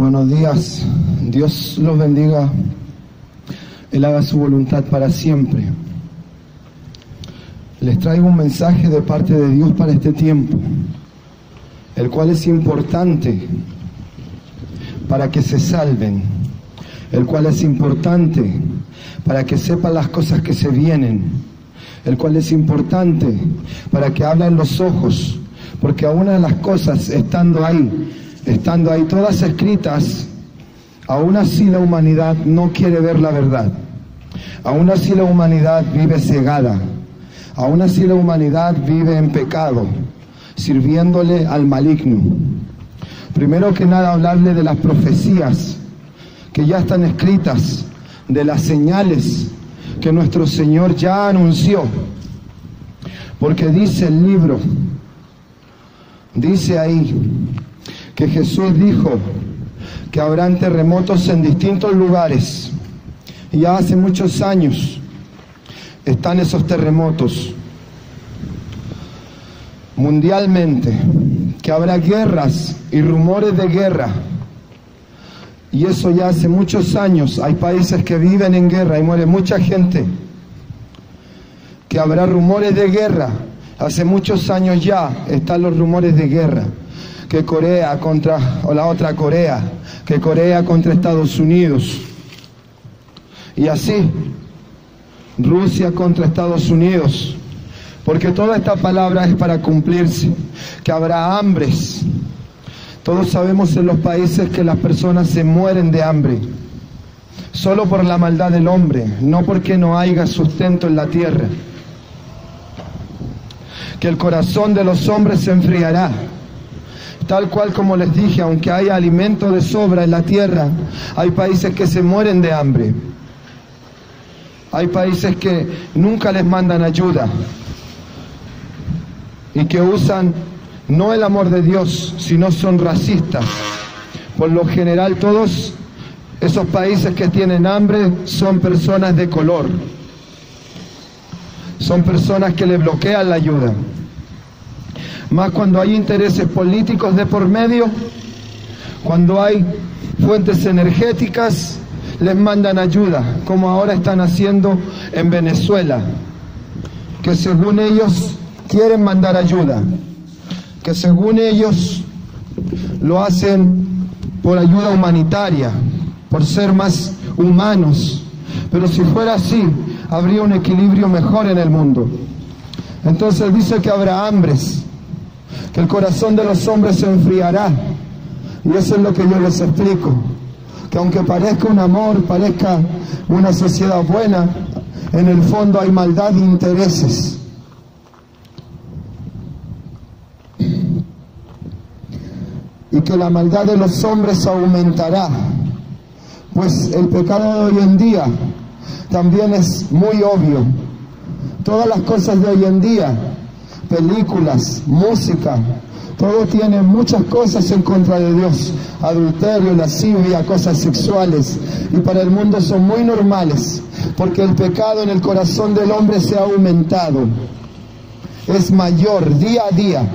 Buenos días, Dios los bendiga, Él haga su voluntad para siempre. Les traigo un mensaje de parte de Dios para este tiempo, el cual es importante para que se salven, el cual es importante para que sepan las cosas que se vienen, el cual es importante para que abran los ojos, porque aún de las cosas estando ahí todas escritas, aún así la humanidad no quiere ver la verdad, aún así la humanidad vive cegada, aún así la humanidad vive en pecado, sirviéndole al maligno. Primero que nada, hablarle de las profecías que ya están escritas, de las señales que nuestro Señor ya anunció, porque dice el libro, dice ahí que Jesús dijo que habrán terremotos en distintos lugares, y ya hace muchos años están esos terremotos mundialmente, que habrá guerras y rumores de guerra, y eso ya hace muchos años. Hay países que viven en guerra y muere mucha gente, que habrá rumores de guerra. Hace muchos años ya están los rumores de guerra, que Corea contra, o la otra Corea, que Corea contra Estados Unidos, y así Rusia contra Estados Unidos, porque toda esta palabra es para cumplirse, que habrá hambres. Todos sabemos en los países que las personas se mueren de hambre, solo por la maldad del hombre, no porque no haya sustento en la tierra. Que el corazón de los hombres se enfriará, tal cual como les dije, aunque haya alimento de sobra en la tierra, hay países que se mueren de hambre. Hay países que nunca les mandan ayuda y que usan no el amor de Dios, sino son racistas. Por lo general, todos esos países que tienen hambre son personas de color, son personas que le bloquean la ayuda. Más cuando hay intereses políticos de por medio, cuando hay fuentes energéticas, les mandan ayuda, como ahora están haciendo en Venezuela, que según ellos quieren mandar ayuda, que según ellos lo hacen por ayuda humanitaria, por ser más humanos. Pero si fuera así, habría un equilibrio mejor en el mundo. Entonces dice que habrá hambres, que el corazón de los hombres se enfriará, y eso es lo que yo les explico, que aunque parezca un amor, parezca una sociedad buena, en el fondo hay maldad e intereses. Y que la maldad de los hombres aumentará, pues el pecado de hoy en día también es muy obvio. Todas las cosas de hoy en día, películas, música, todo tiene muchas cosas en contra de Dios. Adulterio, lascivia, cosas sexuales, y para el mundo son muy normales, porque el pecado en el corazón del hombre se ha aumentado, es mayor día a día,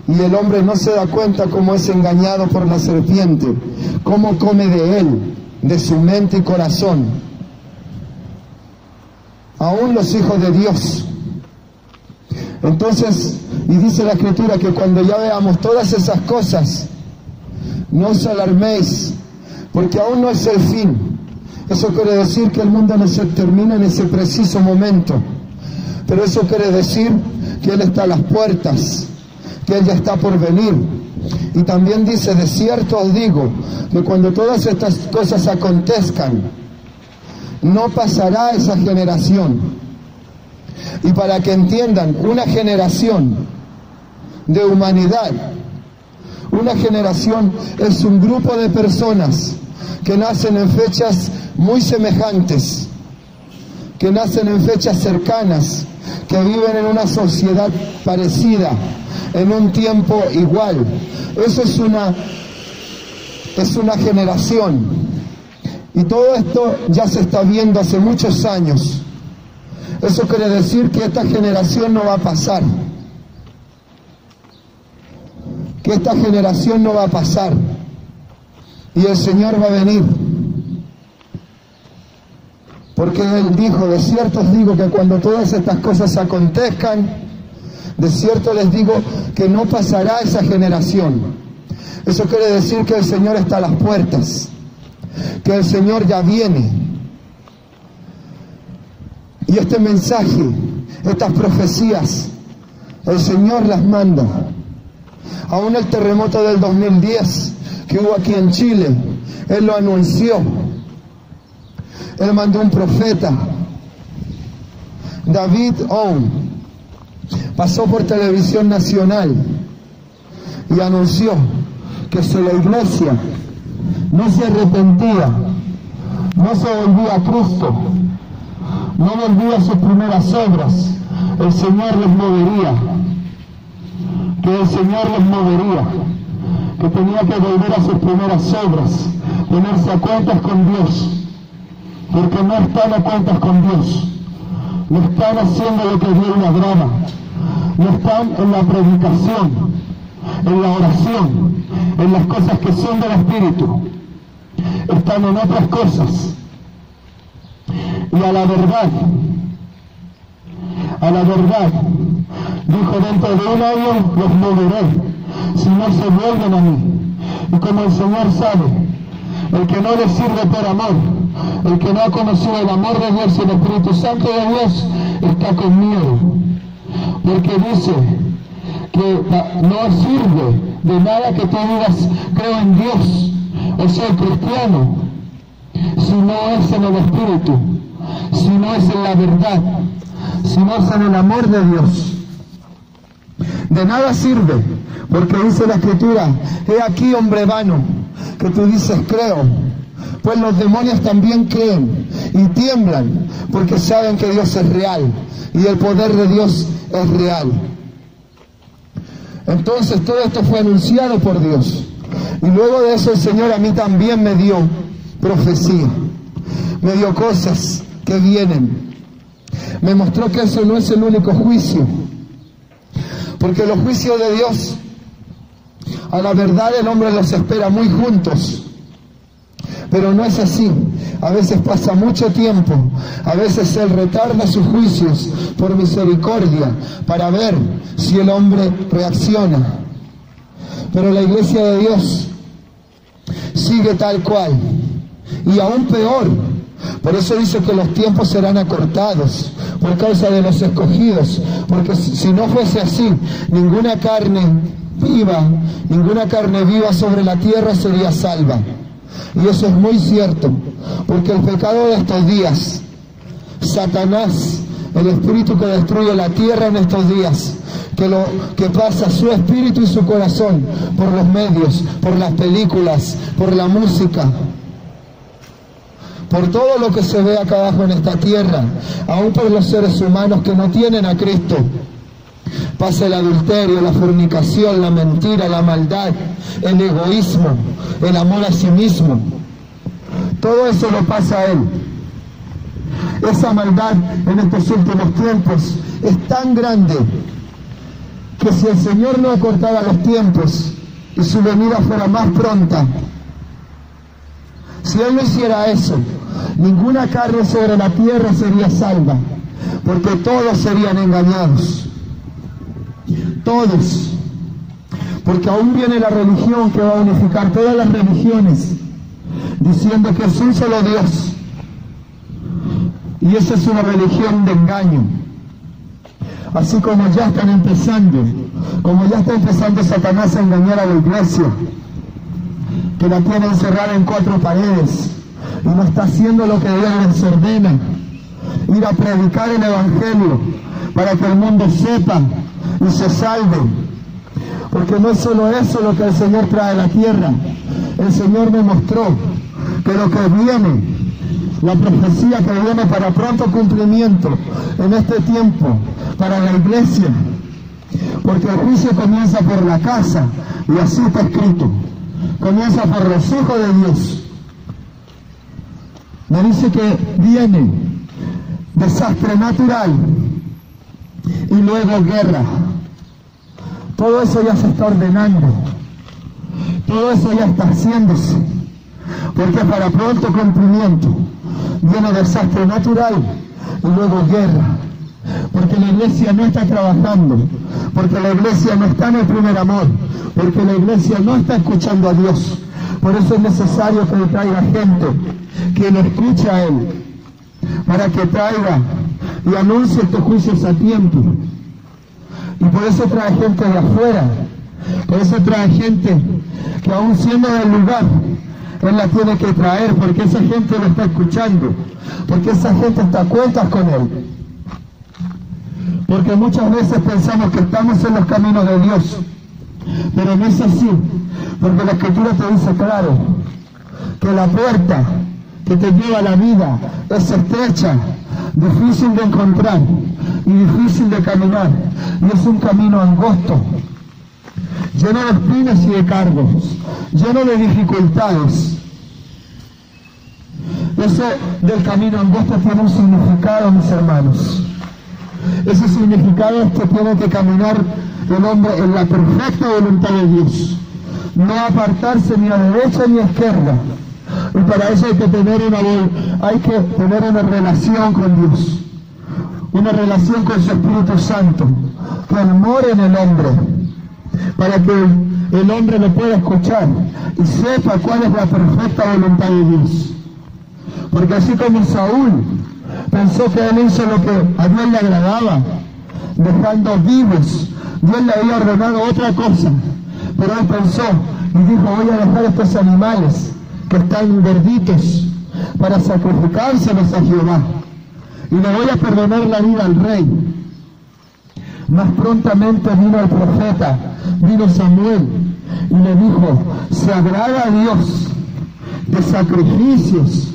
y el hombre no se da cuenta cómo es engañado por la serpiente, cómo come de él, de su mente y corazón. Aún los hijos de Dios. Entonces, y dice la Escritura que cuando ya veamos todas esas cosas, no os alarméis, porque aún no es el fin. Eso quiere decir que el mundo no se termina en ese preciso momento, pero eso quiere decir que Él está a las puertas, que Él ya está por venir. Y también dice, de cierto os digo, que cuando todas estas cosas acontezcan, no pasará esa generación. Y para que entiendan, una generación de humanidad, una generación es un grupo de personas que nacen en fechas muy semejantes, que nacen en fechas cercanas, que viven en una sociedad parecida, en un tiempo igual. Eso es una generación. Y todo esto ya se está viendo hace muchos años. Eso quiere decir que esta generación no va a pasar. que esta generación no va a pasar y el Señor va a venir. Porque Él dijo, de cierto os digo que cuando todas estas cosas acontezcan, de cierto les digo que no pasará esa generación. Eso quiere decir que el Señor está a las puertas, que el Señor ya viene. Y este mensaje, estas profecías, el Señor las manda. Aún el terremoto del 2010 que hubo aquí en Chile, Él lo anunció. Él mandó un profeta, David Owen, pasó por televisión nacional y anunció que si la iglesia no se arrepentía, no se volvía a Cristo, no volvía a sus primeras obras, el Señor les movería, que el Señor les movería, que tenía que volver a sus primeras obras, ponerse a cuentas con Dios, porque no están a cuentas con Dios, no están haciendo lo que Dios les agrada, no están en la predicación, en la oración, en las cosas que son del Espíritu, están en otras cosas. Y a la verdad, dijo, dentro de un año los moveré, si no se vuelven a mí. Y como el Señor sabe, el que no le sirve por amor, el que no ha conocido el amor de Dios y el Espíritu Santo de Dios, está con miedo. Porque dice que no sirve de nada que tú digas, creo en Dios, o soy cristiano, si no es en el Espíritu, si no es en la verdad, si no es en el amor de Dios. De nada sirve, porque dice la Escritura, he aquí hombre vano, que tú dices creo, pues los demonios también creen y tiemblan, porque saben que Dios es real y el poder de Dios es real. Entonces todo esto fue anunciado por Dios, y luego de eso el Señor a mí también me dio profecía, me dio cosas que vienen, me mostró que eso no es el único juicio, porque los juicios de Dios, a la verdad el hombre los espera muy juntos, pero no es así. A veces pasa mucho tiempo, a veces Él retarda sus juicios por misericordia para ver si el hombre reacciona. Pero la iglesia de Dios sigue tal cual, y aún peor. Por eso dice que los tiempos serán acortados por causa de los escogidos, porque si no fuese así, ninguna carne viva sobre la tierra sería salva. Y eso es muy cierto, porque el pecado de estos días, Satanás, el espíritu que destruye la tierra en estos días, que pasa su espíritu y su corazón por los medios, por las películas, por la música, por todo lo que se ve acá abajo en esta tierra, aún por los seres humanos que no tienen a Cristo. Pasa el adulterio, la fornicación, la mentira, la maldad, el egoísmo, el amor a sí mismo. Todo eso lo pasa a él. Esa maldad en estos últimos tiempos es tan grande que si el Señor no acortara los tiempos y su venida fuera más pronta, si Él no hiciera eso, ninguna carne sobre la tierra sería salva, porque todos serían engañados. Todos. Porque aún viene la religión que va a unificar todas las religiones, diciendo que es un solo Dios. Y esa es una religión de engaño. Así como ya está empezando Satanás a engañar a la iglesia, que la tiene encerrada en 4 paredes y no está haciendo lo que Dios les ordena, ir a predicar el Evangelio para que el mundo sepa y se salve. Porque no es solo eso lo que el Señor trae a la tierra. El Señor me mostró que lo que viene, la profecía que viene para pronto cumplimiento en este tiempo, para la iglesia, porque el juicio comienza por la casa, y así está escrito, comienza por los hijos de Dios. Me dice que viene desastre natural y luego guerra. Todo eso ya se está ordenando. Todo eso ya está haciéndose. Porque para pronto cumplimiento viene desastre natural y luego guerra. Porque la iglesia no está trabajando. Porque la iglesia no está en el primer amor. Porque la iglesia no está escuchando a Dios. Por eso es necesario que le traiga gente que lo escuche a Él. Para que traiga y anuncie estos juicios a tiempo. Y por eso trae gente de afuera. Por eso trae gente que aún siendo del lugar, Él la tiene que traer, porque esa gente lo está escuchando. Porque esa gente está a cuentas con Él. Porque muchas veces pensamos que estamos en los caminos de Dios. Pero no es así. Porque la Escritura te dice claro que la puerta que te lleva a la vida es estrecha, difícil de encontrar y difícil de caminar. Y es un camino angosto, lleno de espinas y de cargos, lleno de dificultades. Eso del camino angosto tiene un significado, mis hermanos. Ese significado es que tiene que caminar el hombre en la perfecta voluntad de Dios, no apartarse ni a derecha ni a izquierda. Y para eso hay que tener una relación con Dios, una relación con su Espíritu Santo, que Él more en el hombre, para que el hombre lo pueda escuchar y sepa cuál es la perfecta voluntad de Dios. Porque así como Saúl pensó que él hizo lo que a Dios le agradaba, dejando vivos, Dios le había ordenado otra cosa, pero él pensó y dijo: voy a dejar estos animales que están verditos para sacrificárselos a Jehová, y le voy a perdonar la vida al rey. Más prontamente vino el profeta, vino Samuel, y le dijo: se agrada a Dios de sacrificios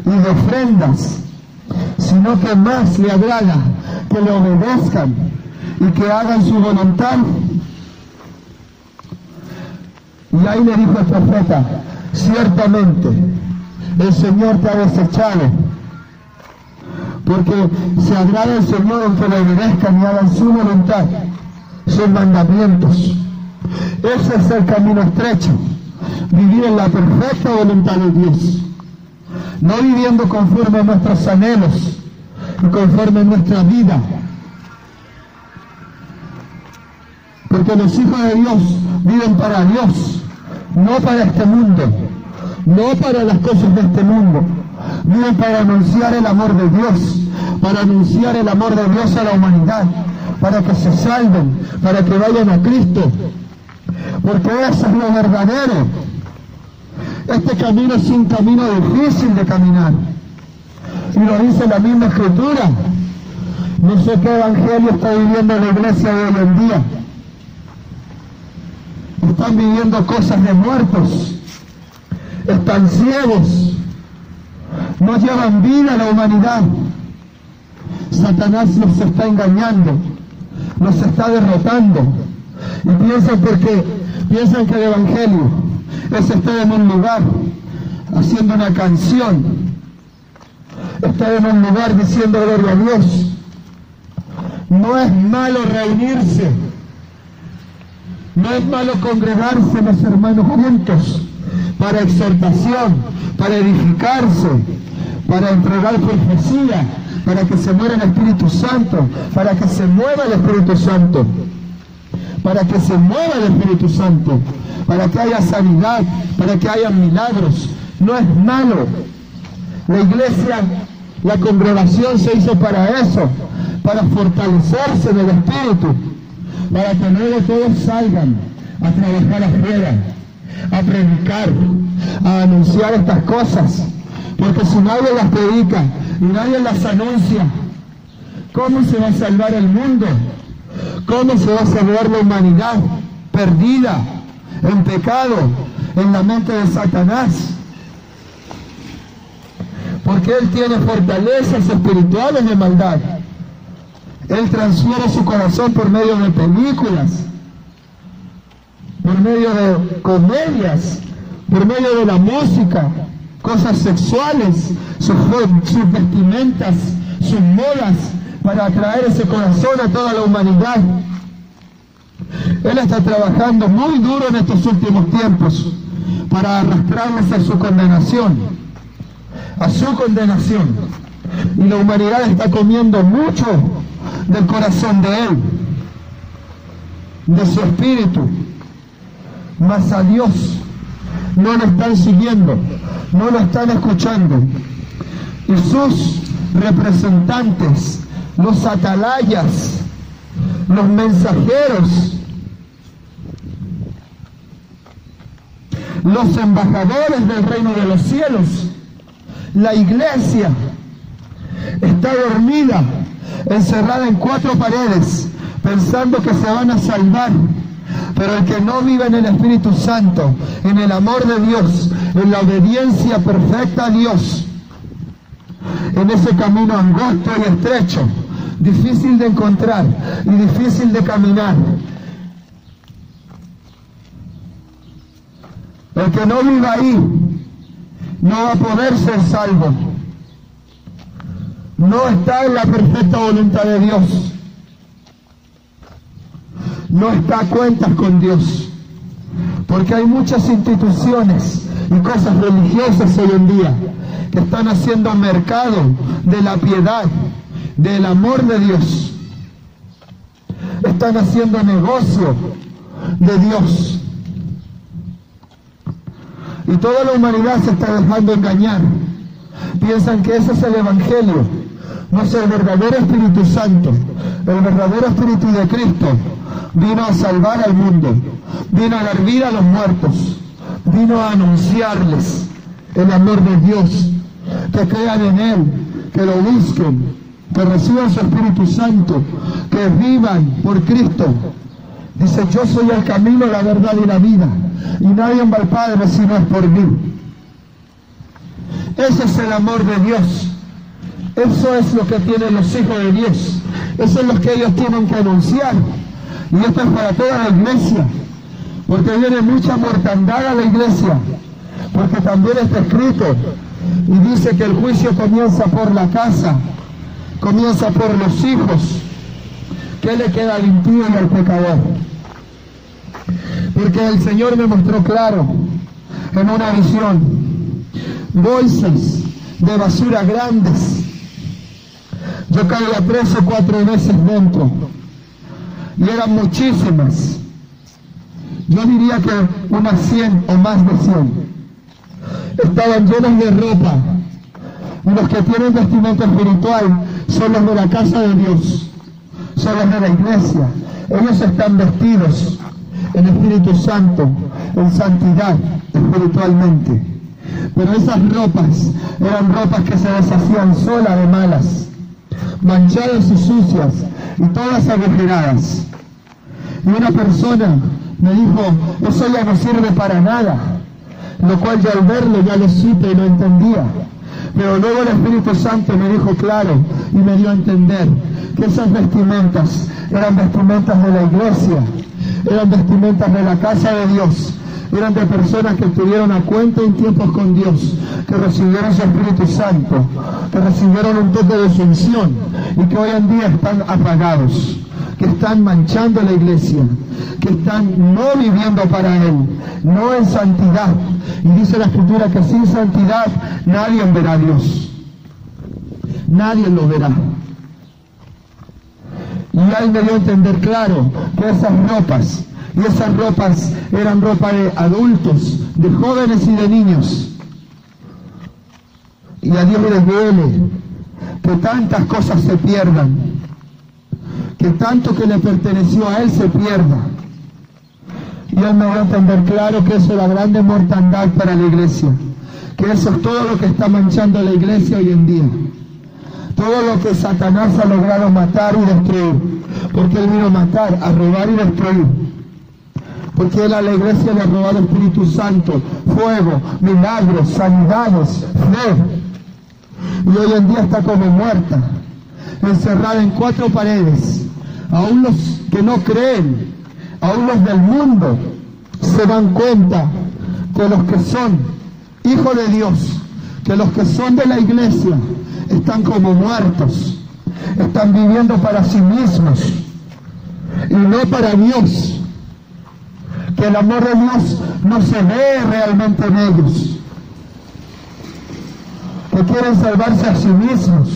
y de ofrendas, sino que más le agrada que le obedezcan y que hagan su voluntad. Y ahí le dijo el profeta: ciertamente el Señor te ha desechado, porque se agrada el Señor en que le obedezcan y hagan su voluntad, sus mandamientos. Ese es el camino estrecho, vivir en la perfecta voluntad de Dios, no viviendo conforme a nuestros anhelos y conforme a nuestra vida. Porque los hijos de Dios viven para Dios, no para este mundo, no para las cosas de este mundo. Viven para anunciar el amor de Dios, para anunciar el amor de Dios a la humanidad, para que se salven, para que vayan a Cristo. Porque eso es lo verdadero. Este camino es un camino difícil de caminar. Y lo dice la misma Escritura. No sé qué evangelio está viviendo la iglesia de hoy en día. Están viviendo cosas de muertos. Están ciegos. No llevan vida a la humanidad. Satanás los está engañando. Los está derrotando. Y piensan que el evangelio es estar en un lugar haciendo una canción, estar en un lugar diciendo gloria a Dios. No es malo reunirse, no es malo congregarse los hermanos juntos para exhortación, para edificarse, para entregar profecía, para que se muera el Espíritu Santo, para que se mueva el Espíritu Santo, para que se mueva el Espíritu Santo, para que haya sanidad, para que haya milagros. No es malo. La iglesia, la congregación se hizo para eso, para fortalecerse en el Espíritu, para que luego todos salgan a trabajar afuera, a predicar, a anunciar estas cosas. Porque si nadie las predica y nadie las anuncia, ¿cómo se va a salvar el mundo? ¿Cómo se va a salvar la humanidad perdida en pecado, en la mente de Satanás? Porque él tiene fortalezas espirituales de maldad. Él transfiere su corazón por medio de películas, por medio de comedias, por medio de la música, cosas sexuales, sus vestimentas, sus modas, para atraer ese corazón a toda la humanidad. Él está trabajando muy duro en estos últimos tiempos para arrastrarnos a su condenación. A su condenación. Y la humanidad está comiendo mucho del corazón de Él, de su espíritu. Mas a Dios no lo están siguiendo, no lo están escuchando. Y sus representantes, los atalayas, los mensajeros, los embajadores del reino de los cielos, la iglesia, está dormida, encerrada en 4 paredes, pensando que se van a salvar. Pero el que no vive en el Espíritu Santo, en el amor de Dios, en la obediencia perfecta a Dios, en ese camino angosto y estrecho, difícil de encontrar y difícil de caminar, el que no viva ahí no va a poder ser salvo. No está en la perfecta voluntad de Dios. No está a cuentas con Dios. Porque hay muchas instituciones y cosas religiosas hoy en día que están haciendo mercado de la piedad, del amor de Dios. Están haciendo negocio de Dios. Y toda la humanidad se está dejando engañar. Piensan que ese es el Evangelio. No es el verdadero Espíritu Santo. El verdadero Espíritu de Cristo vino a salvar al mundo. Vino a dar vida a los muertos. Vino a anunciarles el amor de Dios. Que crean en Él, que lo busquen, que reciban su Espíritu Santo, que vivan por Cristo. Dice, yo soy el camino, la verdad y la vida, y nadie va al Padre si no es por mí. Ese es el amor de Dios. Eso es lo que tienen los hijos de Dios. Eso es lo que ellos tienen que anunciar. Y esto es para toda la iglesia. Porque viene mucha mortandad a la iglesia. Porque también está escrito. Y dice que el juicio comienza por la casa. Comienza por los hijos. ¿Qué le queda al impío y al pecador? Porque el Señor me mostró claro en una visión bolsas de basura grandes. Yo caía preso 4 veces dentro y eran muchísimas. Yo diría que unas 100 o más de 100. Estaban llenas de ropa. Y los que tienen vestimenta espiritual son los de la casa de Dios, son los de la iglesia. Ellos están vestidos en Espíritu Santo, en santidad espiritualmente. Pero esas ropas eran ropas que se deshacían solas de malas, manchadas y sucias y todas agujeradas. Y una persona me dijo, eso ya no sirve para nada, lo cual yo al verlo ya lo supe y lo entendía. Pero luego el Espíritu Santo me dijo claro y me dio a entender que esas vestimentas eran vestimentas de la iglesia, eran vestimentas de la casa de Dios, eran de personas que estuvieron a cuenta en tiempos con Dios, que recibieron su Espíritu Santo, que recibieron un toque de su unción y que hoy en día están apagados, que están manchando la iglesia, que están no viviendo para Él, no en santidad. Y dice la Escritura que sin santidad nadie verá a Dios. Nadie lo verá. Y Él me dio a entender claro que esas ropas eran ropa de adultos, de jóvenes y de niños. Y a Dios le duele que tantas cosas se pierdan, que tanto que le perteneció a Él se pierda. Y Él me dio a entender claro que eso era grande mortandad para la iglesia, que eso es todo lo que está manchando la iglesia hoy en día, todo lo que Satanás ha logrado matar y destruir, porque Él vino a matar, a robar y destruir, porque Él a la iglesia le ha robado el Espíritu Santo, fuego, milagros, sanidades, fe, y hoy en día está como muerta, encerrada en 4 paredes. Aún los que no creen, aún los del mundo, se dan cuenta que los que son hijos de Dios, que los que son de la iglesia, están como muertos, están viviendo para sí mismos y no para Dios. que el amor de Dios no se ve realmente en ellos, que quieren salvarse a sí mismos,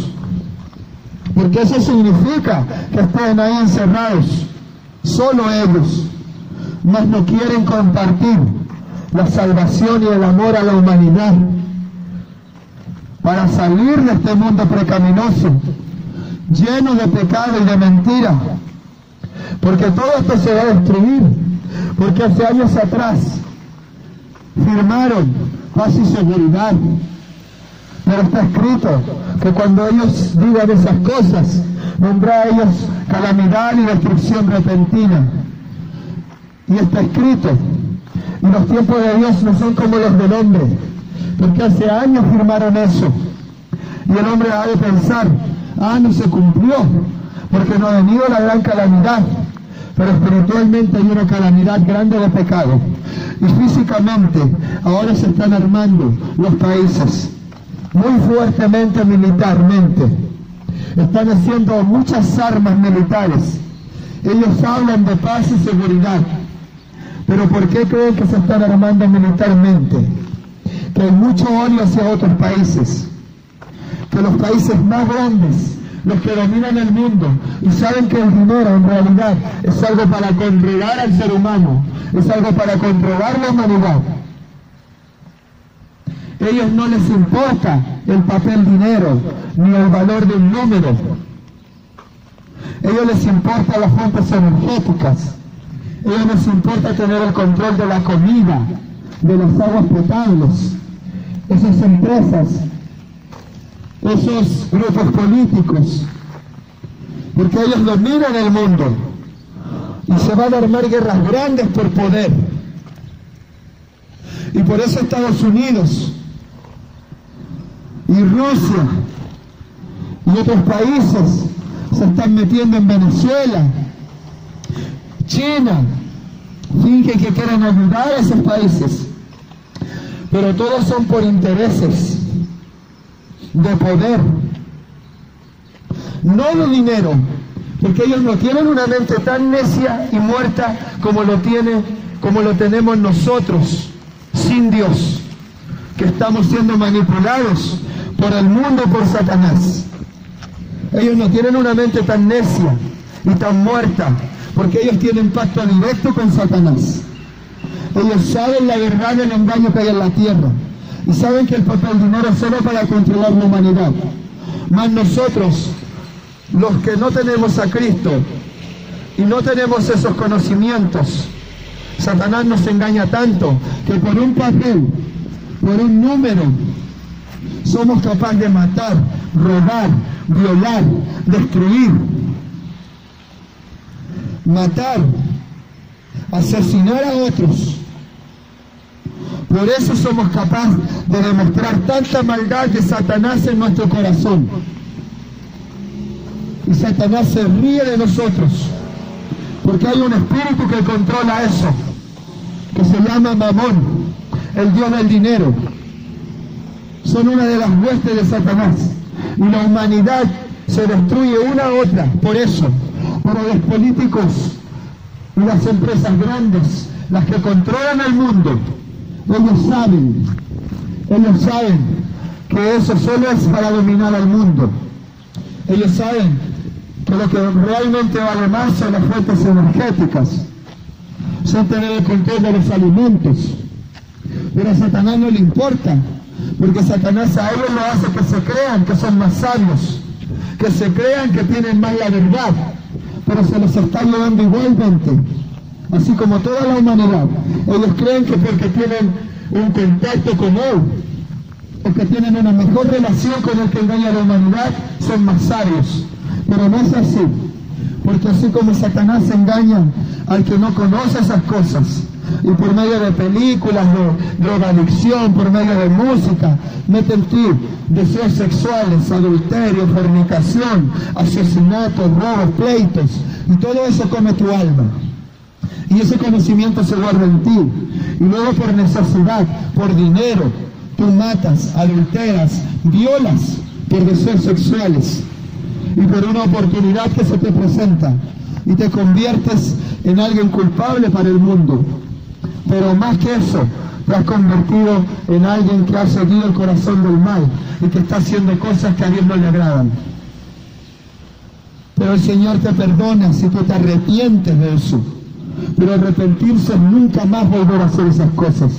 porque eso significa que estén ahí encerrados, solo ellos, mas no quieren compartir la salvación y el amor a la humanidad para salir de este mundo pecaminoso, lleno de pecado y de mentira, porque todo esto se va a destruir, porque hace años atrás firmaron paz y seguridad, pero está escrito que cuando ellos digan esas cosas, vendrá a ellos calamidad y destrucción repentina. Y está escrito, y los tiempos de Dios no son como los del hombre, porque hace años firmaron eso, y el hombre ha de pensar, no se cumplió, porque no ha venido la gran calamidad, pero espiritualmente hay una calamidad grande de pecado, y físicamente ahora se están armando los países, muy fuertemente militarmente, están haciendo muchas armas militares, ellos hablan de paz y seguridad, pero ¿por qué creen que se están armando militarmente? Que hay mucho odio hacia otros países, que los países más grandes, los que dominan el mundo, y saben que el dinero en realidad es algo para controlar al ser humano, es algo para controlar la humanidad. Ellos no les importa el papel dinero, ni el valor de un número. Ellos les importa las fuentes energéticas. Ellos les importa tener el control de la comida, de las aguas potables. Esas empresas, esos grupos políticos, porque ellos dominan el mundo y se van a armar guerras grandes por poder. Y por eso Estados Unidos y Rusia y otros países se están metiendo en Venezuela, China, fingen que quieren ayudar a esos países, pero todos son por intereses de poder, no de dinero, porque ellos no tienen una mente tan necia y muerta como lo tenemos nosotros, sin Dios, que estamos siendo manipulados por el mundo y por Satanás. Ellos no tienen una mente tan necia y tan muerta, porque ellos tienen pacto directo con Satanás. Ellos saben la verdad del engaño que hay en la tierra, y saben que el papel dinero es solo para controlar la humanidad. Mas nosotros, los que no tenemos a Cristo y no tenemos esos conocimientos, Satanás nos engaña tanto que por un papel, por un número, somos capaces de matar, robar, violar, destruir, matar, asesinar a otros. Por eso somos capaces de demostrar tanta maldad de Satanás en nuestro corazón. Y Satanás se ríe de nosotros, porque hay un espíritu que controla eso, que se llama Mamón, el dios del dinero. Son una de las huestes de Satanás, y la humanidad se destruye una a otra por eso. Pero los políticos y las empresas grandes, las que controlan el mundo, ellos saben que eso solo es para dominar al mundo. Ellos saben que lo que realmente vale más son las fuentes energéticas, son tener el control de los alimentos. Pero a Satanás no le importa, porque Satanás a ellos lo hace que se crean que son más sabios, que se crean que tienen más la verdad, pero se los está llevando igualmente, así como toda la humanidad. Ellos creen que porque tienen un contacto con él, o que tienen una mejor relación con el que engaña a la humanidad, son más sabios. Pero no es así, porque así como Satanás engaña al que no conoce esas cosas, y por medio de películas, de drogadicción, por medio de música, mete en ti deseos sexuales, adulterio, fornicación, asesinatos, robos, pleitos, y todo eso come tu alma. Y ese conocimiento se guarda en ti. Y luego por necesidad, por dinero, tú matas, adulteras, violas por deseos sexuales. Y por una oportunidad que se te presenta. Y te conviertes en alguien culpable para el mundo. Pero más que eso, te has convertido en alguien que ha seguido el corazón del mal y que está haciendo cosas que a Dios no le agradan. Pero el Señor te perdona si tú te arrepientes de eso. Pero arrepentirse es nunca más volver a hacer esas cosas.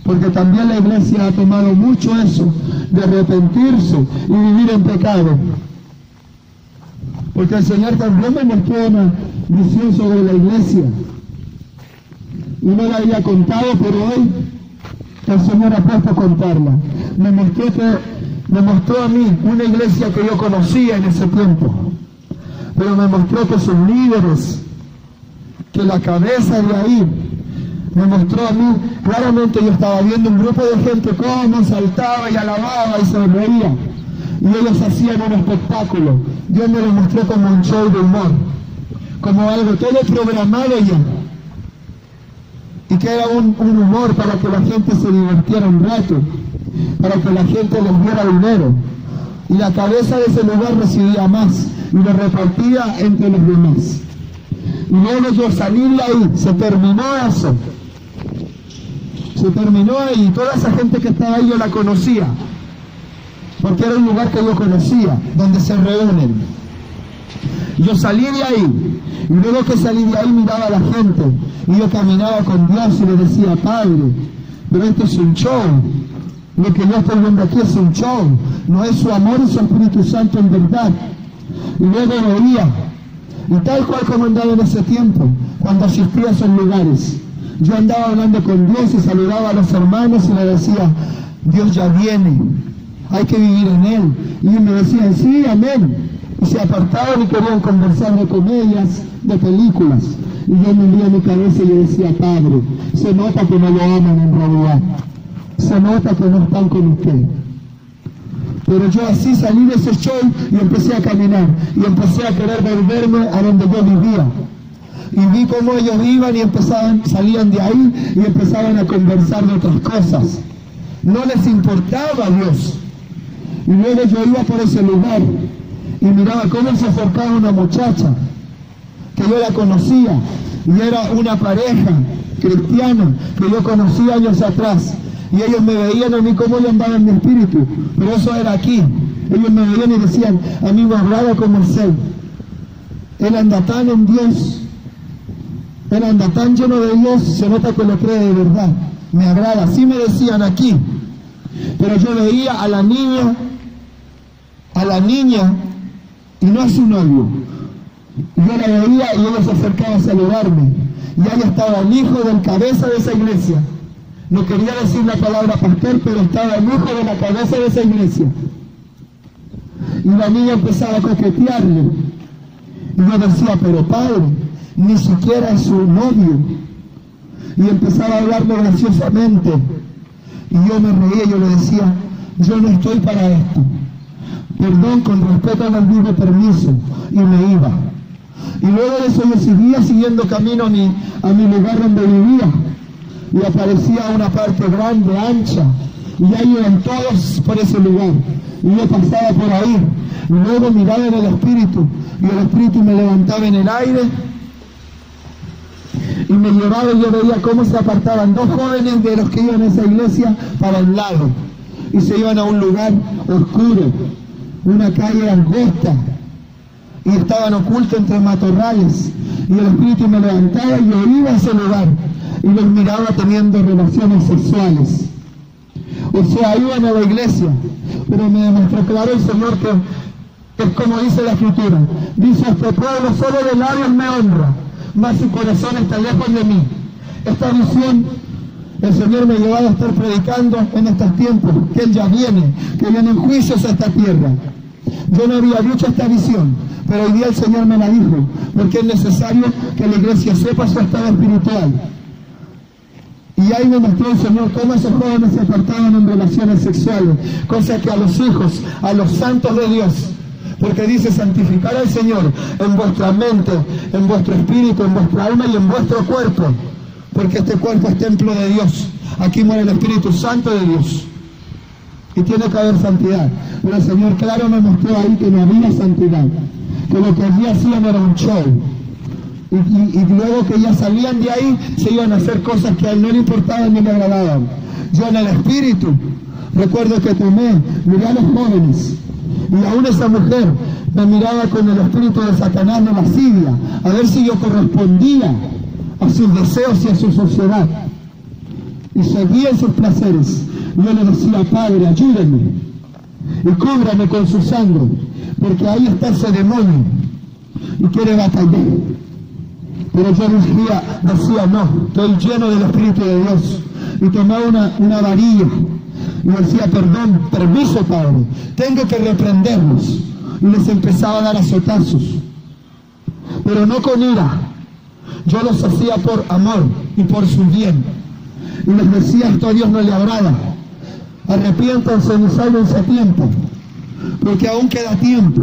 Porque también la iglesia ha tomado mucho eso, de arrepentirse y vivir en pecado. Porque el Señor también me mostró una visión sobre la iglesia. Y no la había contado, pero hoy el Señor ha puesto a contarla. Me mostró a mí una iglesia que yo conocía en ese tiempo. Pero me mostró que sus líderes, que la cabeza de ahí, me mostró a mí, claramente yo estaba viendo un grupo de gente cómo saltaba y alababa y se reía. Y ellos hacían un espectáculo. Dios me lo mostró como un show de humor, como algo todo programado ya. Y que era un humor para que la gente se divirtiera un rato, para que la gente les diera dinero. Y la cabeza de ese lugar recibía más y lo repartía entre los demás. Y luego yo salí de ahí, se terminó eso. Se terminó ahí, toda esa gente que estaba ahí yo la conocía, porque era un lugar que yo conocía, donde se reúnen. Yo salí de ahí, y luego que salí de ahí miraba a la gente, y yo caminaba con Dios y le decía, Padre, pero esto es un show, lo que yo estoy viendo aquí es un show, no es su amor y su Espíritu Santo en verdad. Y luego veía, y tal cual como andaba en ese tiempo, cuando asistía a esos lugares, yo andaba hablando con Dios y saludaba a los hermanos y le decía, Dios ya viene, hay que vivir en Él. Y ellos me decían, sí, amén. Y se apartaban y querían conversar de comedias, de películas. Y yo me movía mi cabeza y le decía, Padre, se nota que no lo aman en realidad. Se nota que no están con usted. Pero yo así salí de ese show y empecé a caminar. Y empecé a querer volverme a donde yo vivía. Y vi cómo ellos iban y salían de ahí y empezaban a conversar de otras cosas. No les importaba a Dios. Y luego yo iba por ese lugar y miraba cómo se acercaba una muchacha que yo la conocía y era una pareja cristiana que yo conocí años atrás. Y ellos me veían a mí cómo yo andaba en mi espíritu, pero eso era aquí. Ellos me veían y decían, a mí me hablaba como él anda tan en Dios. Él anda tan lleno de Dios, se nota que lo cree de verdad. Me agrada, así me decían aquí. Pero yo veía a la niña, y no a su novio. Yo la veía y ella se acercaba a saludarme. Y ahí estaba el hijo del cabeza de esa iglesia. No quería decir la palabra pastor, pero estaba el hijo de la cabeza de esa iglesia. Y la niña empezaba a coquetearle. Y yo decía, pero padre, ni siquiera es su novio. Y empezaba a hablarme graciosamente. Y yo me reía y yo le decía, yo no estoy para esto. Perdón, con respeto al antiguo permiso. Y me iba. Y luego de eso yo seguía siguiendo camino a mi lugar donde vivía. Y aparecía una parte grande, ancha. Y ahí iban todos por ese lugar. Y yo pasaba por ahí. Y luego miraba en el Espíritu. Y el Espíritu me levantaba en el aire. Y me llevaba y yo veía cómo se apartaban dos jóvenes de los que iban a esa iglesia para el lado. Y se iban a un lugar oscuro, una calle angosta. Y estaban ocultos entre matorrales. Y el Espíritu me levantaba y yo iba a ese lugar. Y los miraba teniendo relaciones sexuales. O sea, iban a la iglesia. Pero me demostró claro el Señor que es como dice la Escritura. Dice, este pueblo solo de labios me honra, mas su corazón está lejos de mí. Esta visión, el Señor me llevaba a estar predicando en estos tiempos, que Él ya viene, que vienen juicios a esta tierra. Yo no había dicho esta visión, pero hoy día el Señor me la dijo, porque es necesario que la iglesia sepa su estado espiritual. Y ahí me mostró el Señor cómo esos jóvenes se apartaban en relaciones sexuales, cosa que a los hijos, a los santos de Dios, porque dice santificar al Señor en vuestra mente, en vuestro espíritu, en vuestra alma y en vuestro cuerpo, porque este cuerpo es templo de Dios. Aquí muere el Espíritu Santo de Dios y tiene que haber santidad. Pero el Señor claro me mostró ahí que no había santidad, que lo que allí hacían era un show. Y luego que ya salían de ahí, se iban a hacer cosas que a él no le importaban ni le agradaban. Yo en el espíritu, recuerdo que miré a los jóvenes, y aún esa mujer me miraba con el espíritu de Satanás de lascivia, a ver si yo correspondía a sus deseos y a su sociedad. Y seguía en sus placeres. Yo le decía: Padre, ayúdenme y cúbrame con su sangre, porque ahí está ese demonio y quiere batallar. Pero yo decía: no, estoy lleno del Espíritu de Dios. Y tomaba una varilla y decía: perdón, permiso, Padre, tengo que reprenderlos. Y les empezaba a dar azotazos, pero no con ira. Yo los hacía por amor y por su bien. Y les decía: esto a Dios no le agrada. Arrepiéntanse y sálvense a tiempo, porque aún queda tiempo.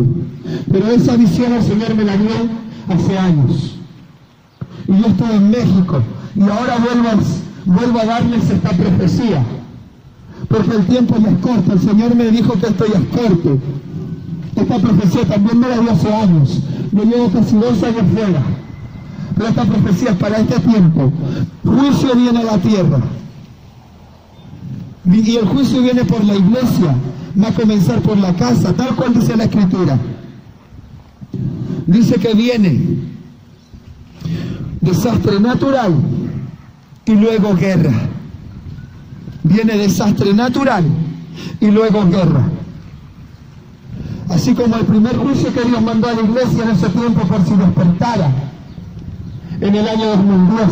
Pero esa visión el Señor me la dio hace años. Y yo estoy en México, y ahora vuelvo a darles esta profecía, porque el tiempo ya es corto. El Señor me dijo que esto ya es corto. Esta profecía también me la dio hace años. Yo llevo casi 2 años fuera. Pero esta profecía es para este tiempo. Juicio viene a la tierra. Y el juicio viene por la iglesia. Va a comenzar por la casa, tal cual dice la Escritura. Dice que viene desastre natural y luego guerra. Viene desastre natural y luego guerra. Así como el primer juicio que Dios mandó a la iglesia en ese tiempo por si despertara, en el año 2010,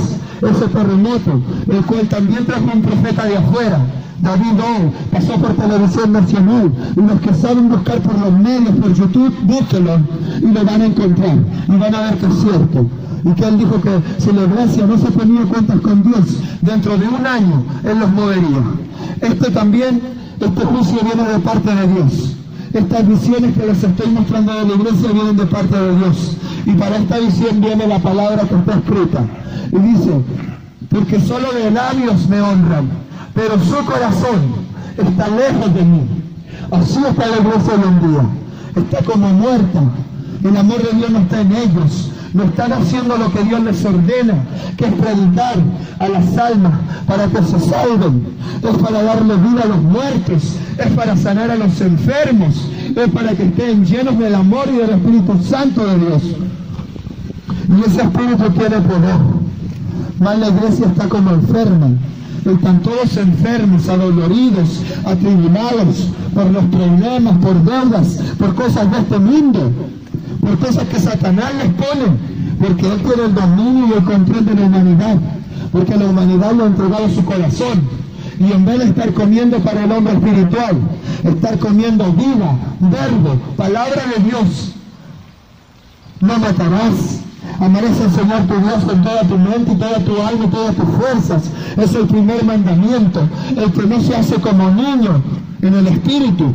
ese terremoto, el cual también trajo un profeta de afuera, David O, pasó por Televisión Nacional, y los que saben buscar por los medios, por YouTube, búsquenlo y lo van a encontrar, y van a ver que es cierto. Y que él dijo que si la iglesia no se ponía cuentas con Dios, dentro de 1 año, él los movería. Este juicio viene de parte de Dios. Estas visiones que les estoy mostrando de la iglesia vienen de parte de Dios. Y para esta visión viene la palabra que está escrita. Y dice: porque solo de labios me honran, pero su corazón está lejos de mí. Así está la iglesia hoy en día. Está como muerta. El amor de Dios no está en ellos. No están haciendo lo que Dios les ordena, que es predicar a las almas para que se salven. Es para darle vida a los muertos. Es para sanar a los enfermos. Es para que estén llenos del amor y del Espíritu Santo de Dios. Y ese Espíritu tiene poder. Más la iglesia está como enferma. Están todos enfermos, adoloridos, atribulados por los problemas, por deudas, por cosas de este mundo, por cosas que Satanás les pone, porque él tiene el dominio y el control de la humanidad, porque la humanidad le ha entregado su corazón. Y en vez de estar comiendo para el hombre espiritual, estar comiendo vida, verbo, palabra de Dios. No matarás. Amarás al Señor tu Dios con toda tu mente y toda tu alma y todas tus fuerzas. Es el primer mandamiento. El que no se hace como niño en el espíritu,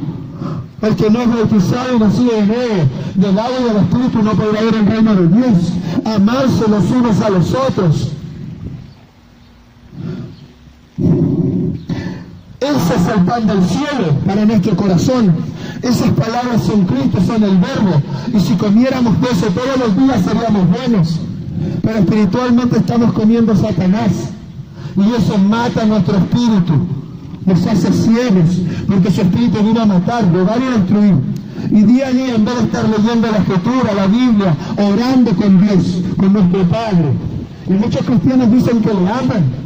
el que no es bautizado y nacido de nuevo, del agua y del espíritu, no podrá ver el reino de Dios. Amarse los unos a los otros. Ese es el pan del cielo para nuestro corazón. Esas palabras son Cristo, son el verbo. Y si comiéramos de eso todos los días seríamos buenos. Pero espiritualmente estamos comiendo Satanás. Y eso mata nuestro espíritu. Nos hace ciegos. Porque su espíritu vino a matar, robar y destruir. Y día a día, en vez de estar leyendo la Escritura, la Biblia, orando con Dios, con nuestro Padre. Y muchos cristianos dicen que le aman.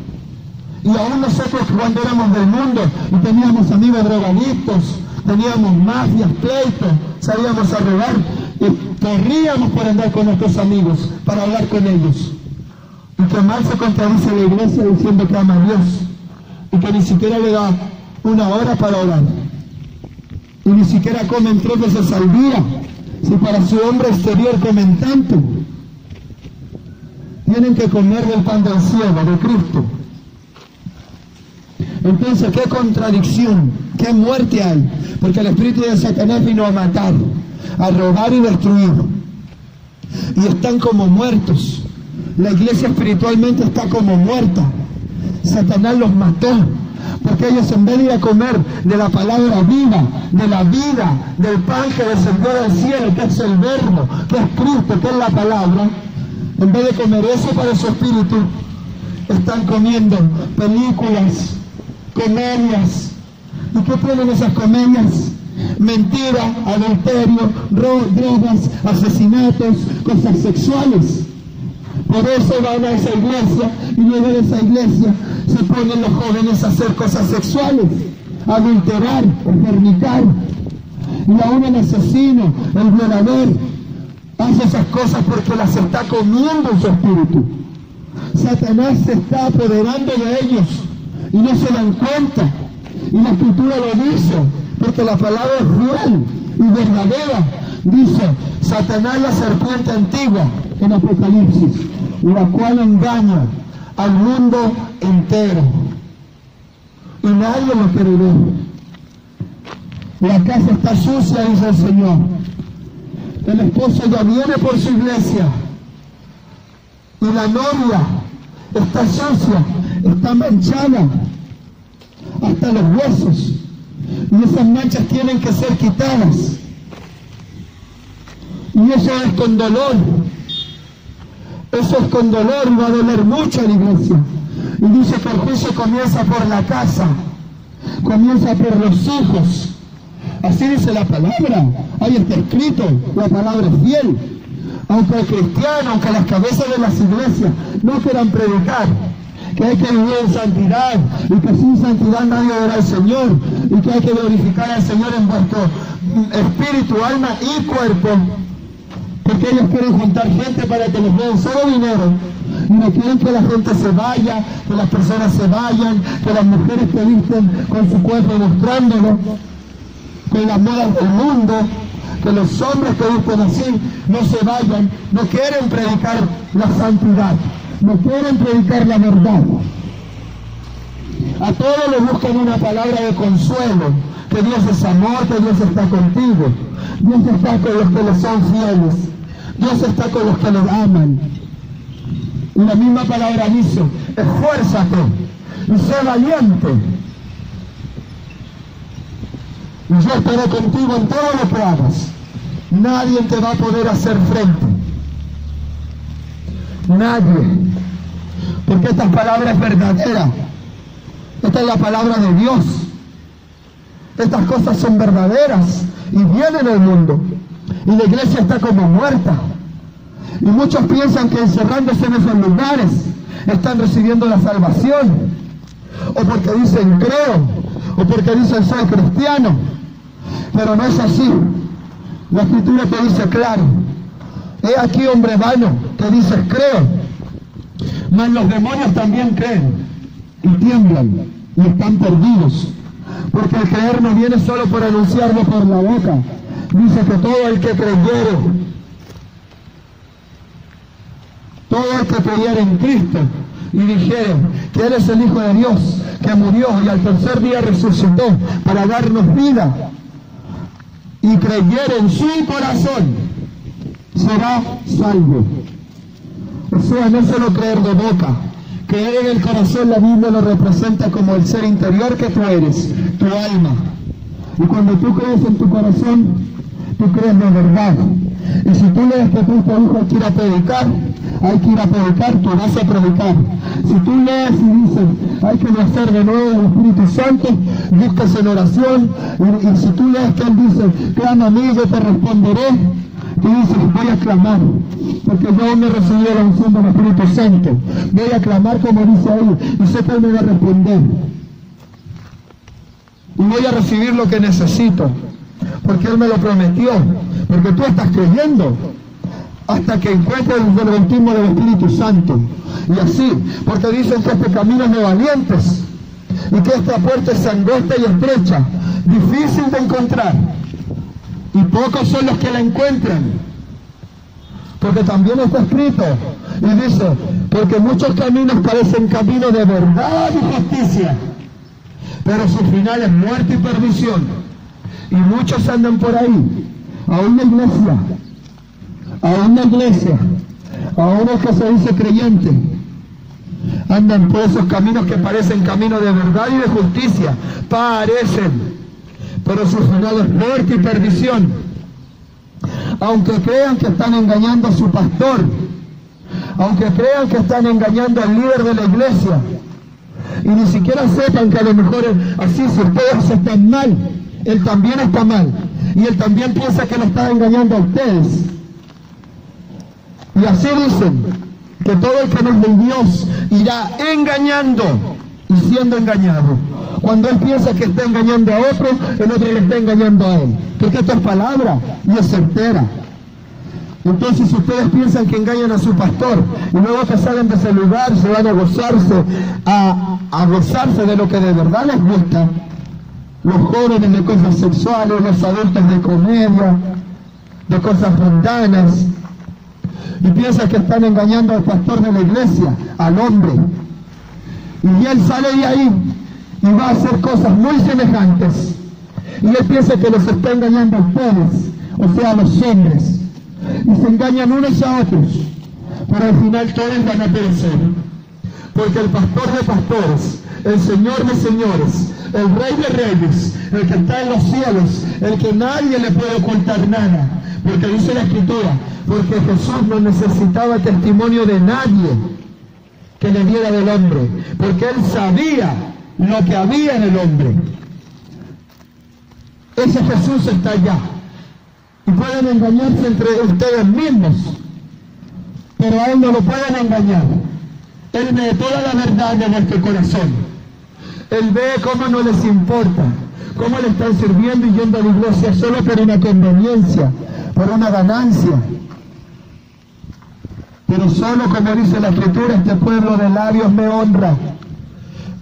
Y aún nosotros, cuando éramos del mundo y teníamos amigos drogadictos, teníamos mafias, pleitos, salíamos a robar, y corríamos por andar con nuestros amigos, para hablar con ellos. Y que mal se contradice la iglesia diciendo que ama a Dios, y que ni siquiera le da 1 hora para orar, y ni siquiera comen 3 veces al día, si para su hombre exterior comen tanto. Tienen que comer del pan del cielo, de Cristo. Entonces, qué contradicción, qué muerte hay, porque el espíritu de Satanás vino a matar, a robar y destruir, y están como muertos. La iglesia espiritualmente está como muerta. Satanás los mató, porque ellos, en vez de ir a comer de la palabra viva, de la vida, del pan que descendió del cielo, que es el verbo, que es Cristo, que es la palabra, En vez de comer eso para su espíritu, están comiendo películas, comedias. ¿Y qué tienen esas comedias? Mentira, adulterio, drogas, asesinatos, cosas sexuales. Por eso van a esa iglesia y luego de esa iglesia se ponen los jóvenes a hacer cosas sexuales, a adulterar, a fornicar. Y aún el asesino, el violador, hace esas cosas porque las está comiendo en su espíritu. Satanás se está apoderando de ellos y no se dan cuenta. Y la Escritura lo dice, porque la palabra es real y verdadera. Dice, Satanás, la serpiente antigua, en Apocalipsis, la cual engaña al mundo entero. Y nadie lo quiere ver. La casa está sucia, dice el Señor. El esposo ya viene por su iglesia. Y la novia está sucia, está manchada hasta los huesos. Y esas manchas tienen que ser quitadas. Y eso es con dolor. Eso es con dolor y va a doler mucho a la iglesia. Y dice que el juicio comienza por la casa, comienza por los hijos. Así dice la palabra. Ahí está escrito, la palabra es fiel. Aunque el cristiano, aunque las cabezas de las iglesias no quieran predicar que hay que vivir en santidad y que sin santidad nadie verá al Señor y que hay que glorificar al Señor en vuestro espíritu, alma y cuerpo, porque ellos quieren juntar gente para que les den solo dinero y no quieren que la gente se vaya, que las personas se vayan, que las mujeres que visten con su cuerpo mostrándolo, con las modas del mundo, que los hombres que visten así no se vayan, no quieren predicar la santidad, no quieren predicar la verdad. A todos les buscan una palabra de consuelo, que Dios es amor, que Dios está contigo, Dios está con los que le son fieles, Dios está con los que le aman. Y la misma palabra dice, esfuérzate y sé valiente. Y yo estaré contigo en todo lo que hagas. Nadie te va a poder hacer frente. Nadie. Porque esta palabra es verdadera. Esta es la palabra de Dios. Estas cosas son verdaderas y vienen del mundo. Y la iglesia está como muerta. Y muchos piensan que encerrándose en esos lugares están recibiendo la salvación. O porque dicen creo. O porque dicen soy cristiano. Pero no es así. La Escritura te dice claro. He aquí hombre vano que dices creo. Mas los demonios también creen y tiemblan y están perdidos. Porque el creer no viene solo por anunciarlo por la boca. Dice que todo el que creyere, todo el que creyere en Cristo y dijere que eres el Hijo de Dios, que murió y al tercer día resucitó para darnos vida, y creyere en su corazón, será salvo. O sea, no solo creer de boca. Creer en el corazón, la Biblia lo representa como el ser interior que tú eres, tu alma. Y cuando tú crees en tu corazón, tú crees de verdad. Y si tú lees que Cristo dijo hay que ir a predicar, hay que ir a predicar, tú vas a predicar. Si tú lees y dices hay que nacer de nuevo del Espíritu Santo, buscas en oración. Y si tú lees que Él dice, clama a mí, yo te responderé, tú dices, voy a clamar, porque yo aún no he recibido la unción del Espíritu Santo. Voy a clamar como dice ahí, y sé que Él me va a responder. Y voy a recibir lo que necesito, porque Él me lo prometió, porque tú estás creyendo hasta que encuentres el bautismo del Espíritu Santo. Y así, porque dicen que este camino es de valientes, y que esta puerta es angosta y estrecha, difícil de encontrar, y pocos son los que la encuentran. Porque también está escrito, y dice, porque muchos caminos parecen caminos de verdad y justicia, pero su final es muerte y perdición. Y muchos andan por ahí, a una iglesia, a uno que se dice creyente, andan por esos caminos que parecen caminos de verdad y de justicia, parecen, pero su final es muerte y perdición. Aunque crean que están engañando a su pastor, aunque crean que están engañando al líder de la iglesia, y ni siquiera sepan que a lo mejor así, si ustedes están mal, él también está mal, y él también piensa que lo está engañando a ustedes. Y así dicen que todo el que no es de Dios irá engañando y siendo engañado. Cuando él piensa que está engañando a otro, el otro le está engañando a él. Porque esto es palabra y es certera. Entonces, si ustedes piensan que engañan a su pastor y luego que salen de ese lugar se van a gozarse de lo que de verdad les gusta, los jóvenes de cosas sexuales, los adultos de comedia, de cosas mundanas, y piensan que están engañando al pastor de la iglesia, al hombre, y él sale de ahí y va a hacer cosas muy semejantes, y él piensa que los está engañando a ustedes, o sea, a los hombres, y se engañan unos a otros, pero al final todos van a perecer, porque el pastor de pastores, el Señor de señores, el Rey de reyes, el que está en los cielos, el que nadie le puede ocultar nada, porque dice la Escritura, porque Jesús no necesitaba testimonio de nadie que le diera del hombre, porque Él sabía lo que había en el hombre. Ese Jesús está allá. Y pueden engañarse entre ustedes mismos, pero a Él no lo pueden engañar. Él ve toda la verdad de nuestro corazón. Él ve cómo no les importa, cómo le están sirviendo y yendo a la iglesia solo por una conveniencia, por una ganancia. Pero solo, como dice la Escritura, este pueblo de labios me honra,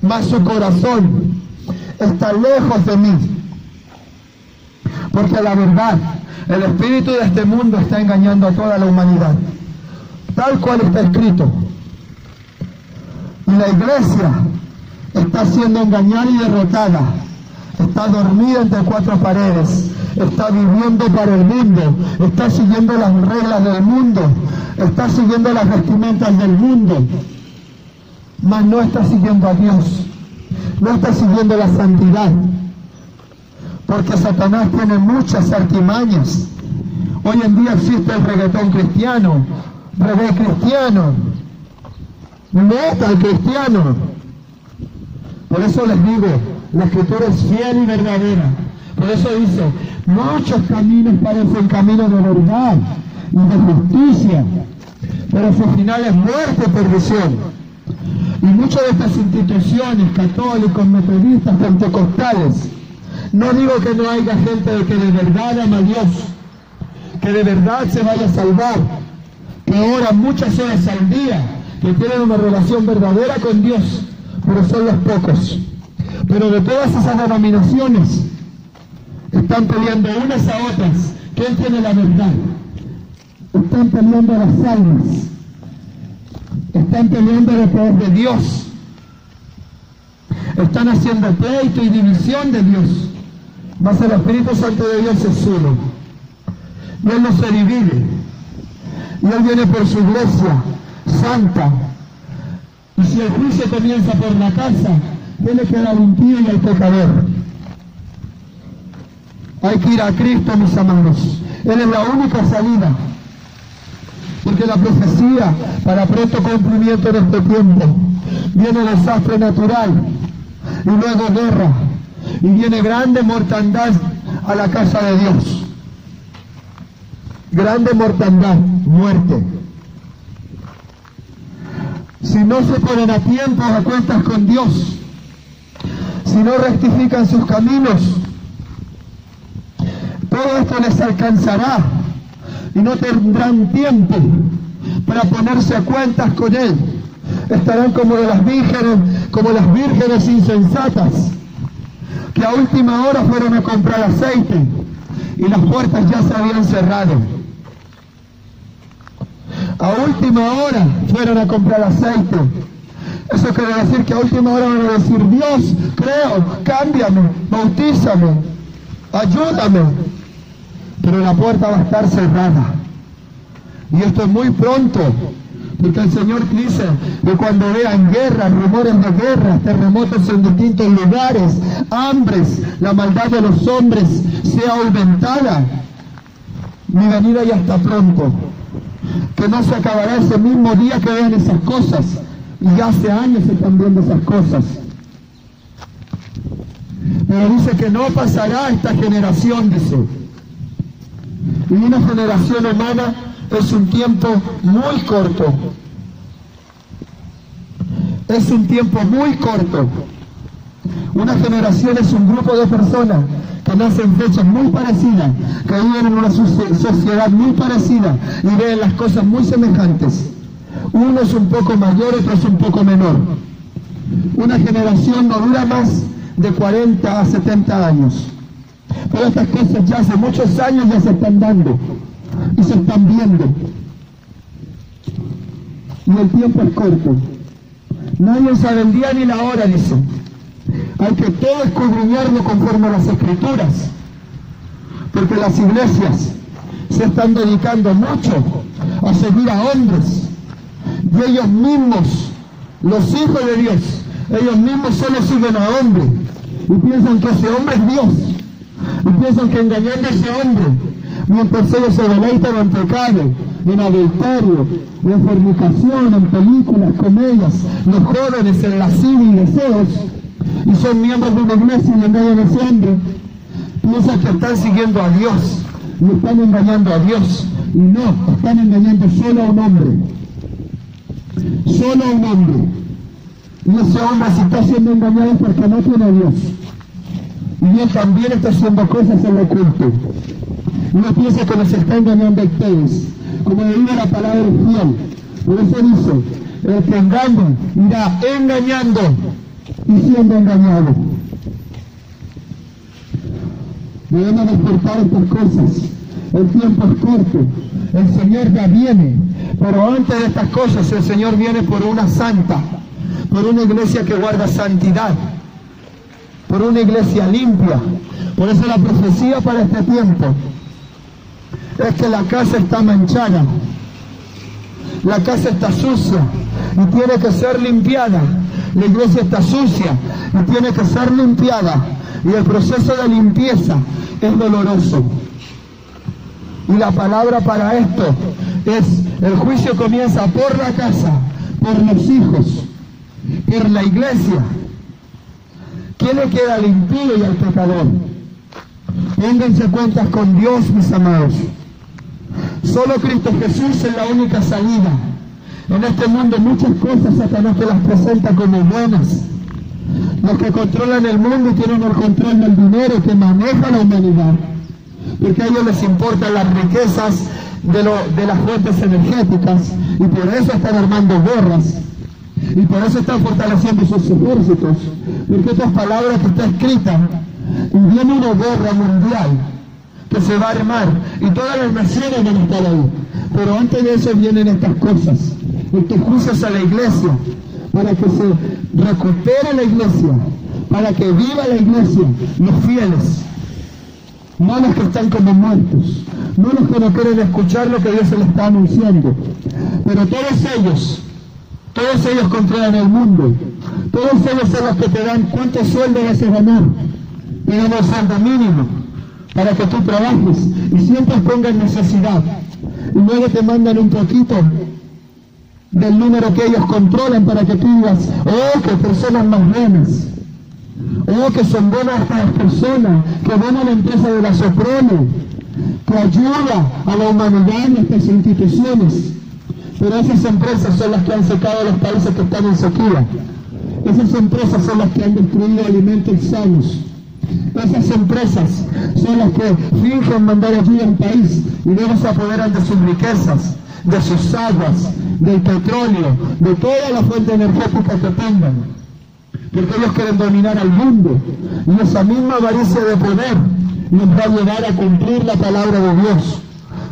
mas su corazón está lejos de mí. Porque la verdad, el espíritu de este mundo está engañando a toda la humanidad, tal cual está escrito. Y la iglesia está siendo engañada y derrotada, está dormida entre cuatro paredes, está viviendo para el mundo, está siguiendo las reglas del mundo, está siguiendo las vestimentas del mundo, mas no está siguiendo a Dios, no está siguiendo la santidad, porque Satanás tiene muchas artimañas. Hoy en día existe el reggaetón cristiano, reggae cristiano, metal cristiano. Por eso les digo, la Escritura es fiel y verdadera. Por eso dice, muchos caminos parecen caminos de verdad y de justicia, pero su final es muerte y perdición. Y muchas de estas instituciones, católicos, metodistas, pentecostales, no digo que no haya gente que de verdad ama a Dios, que de verdad se vaya a salvar, que oran muchas horas al día, que tienen una relación verdadera con Dios, pero son los pocos. Pero de todas esas denominaciones, están peleando unas a otras. ¿Quién tiene la verdad? Están peleando las almas. Están peleando el poder de Dios. Están haciendo pleito y división de Dios. Mas el Espíritu Santo de Dios es uno. Y Él no se divide. Y Él viene por su iglesia santa. Y si el juicio comienza por la casa, tiene que dar un impío y al pecador. Hay que ir a Cristo, mis amados. Él es la única salida. Porque la profecía para pronto cumplimiento en este tiempo, viene desastre natural y luego guerra y viene grande mortandad a la casa de Dios. Grande mortandad, muerte. Si no se ponen a tiempo a cuentas con Dios, si no rectifican sus caminos, todo esto les alcanzará y no tendrán tiempo para ponerse a cuentas con Él. Estarán como las vírgenes insensatas, que a última hora fueron a comprar aceite y las puertas ya se habían cerrado. A última hora fueron a comprar aceite. Eso quiere decir que a última hora van a decir, Dios, creo, cámbiame, bautízame, ayúdame. Pero la puerta va a estar cerrada. Y esto es muy pronto, porque el Señor dice que cuando vean guerras, rumores de guerras, terremotos en distintos lugares, hambres, la maldad de los hombres sea aumentada, mi venida ya está pronto. que no se acabará ese mismo día que vean esas cosas. Y ya hace años se están viendo esas cosas. Pero dice que no pasará esta generación, dice. Y una generación humana es un tiempo muy corto. Es un tiempo muy corto. Una generación es un grupo de personas que nacen en fechas muy parecidas, que viven en una sociedad muy parecida y ven las cosas muy semejantes. Uno es un poco mayor, otro es un poco menor. Una generación no dura más de 40 a 70 años. Pero estas cosas ya hace muchos años ya se están dando y se están viendo. Y el tiempo es corto. Nadie sabe el día ni la hora, dice. Hay que todo escudriñarlo conforme a las Escrituras. Porque las iglesias se están dedicando mucho a seguir a hombres. Y ellos mismos, los hijos de Dios, ellos mismos solo siguen a hombres. Y piensan que ese hombre es Dios. Y piensan que engañando a ese hombre, mientras ellos se deleitan en pecado, en adulterio, en fornicación, en películas, comedias, los jóvenes en lascivia y deseos, y son miembros de una iglesia y engañan a ese hombre, piensan que están siguiendo a Dios, y están engañando a Dios, y no, están engañando solo a un hombre, solo a un hombre, y ese hombre si está siendo engañado es porque no tiene a Dios, y él también está haciendo cosas en lo oculto. No piensa que nos está engañando a ustedes, como dice la palabra fiel. Por eso dice, el que engaña irá engañando y siendo engañado. Debemos despertar estas cosas. El tiempo es corto, el Señor ya viene, pero antes de estas cosas el Señor viene por una santa, por una iglesia que guarda santidad, por una iglesia limpia. Por eso la profecía para este tiempo es que la casa está manchada, la casa está sucia y tiene que ser limpiada. La iglesia está sucia y tiene que ser limpiada, y el proceso de limpieza es doloroso. Y la palabra para esto es: el juicio comienza por la casa, por los hijos, por la iglesia. ¿Quién le queda al impío y al pecador? Pónganse cuentas con Dios, mis amados. Solo Cristo Jesús es la única salida. En este mundo muchas cosas Satanás te las presenta como buenas. Los que controlan el mundo y tienen el control del dinero que maneja la humanidad, porque a ellos les importan las riquezas de las fuentes energéticas, y por eso están armando guerras, y por eso están fortaleciendo sus ejércitos, porque estas palabras que está escrita, y viene una guerra mundial que se va a armar, y todas las naciones van a estar ahí. Pero antes de eso vienen estas cosas, estos juicios a la iglesia, para que se recupere la iglesia, para que viva la iglesia, los fieles, no los que están como muertos, no los que no quieren escuchar lo que Dios se les está anunciando. Pero todos ellos controlan el mundo, todos ellos son los que te dan cuánto sueldo vas a ganar, te dan el sueldo mínimo para que tú trabajes y siempre pongas necesidad, y luego te mandan un poquito del número que ellos controlan para que tú digas: oh, que personas más buenas, oh, que son buenas estas personas, que buena la empresa de la Soprone, que ayuda a la humanidad en estas instituciones. Pero esas empresas son las que han secado a los países que están en sequía. Esas empresas son las que han destruido alimentos sanos. Esas empresas son las que fingen mandar ayuda al país y luego se apoderan de sus riquezas, de sus aguas, del petróleo, de toda la fuente energética que tengan. Porque ellos quieren dominar al mundo, y esa misma avaricia de poder nos va a llevar a cumplir la palabra de Dios,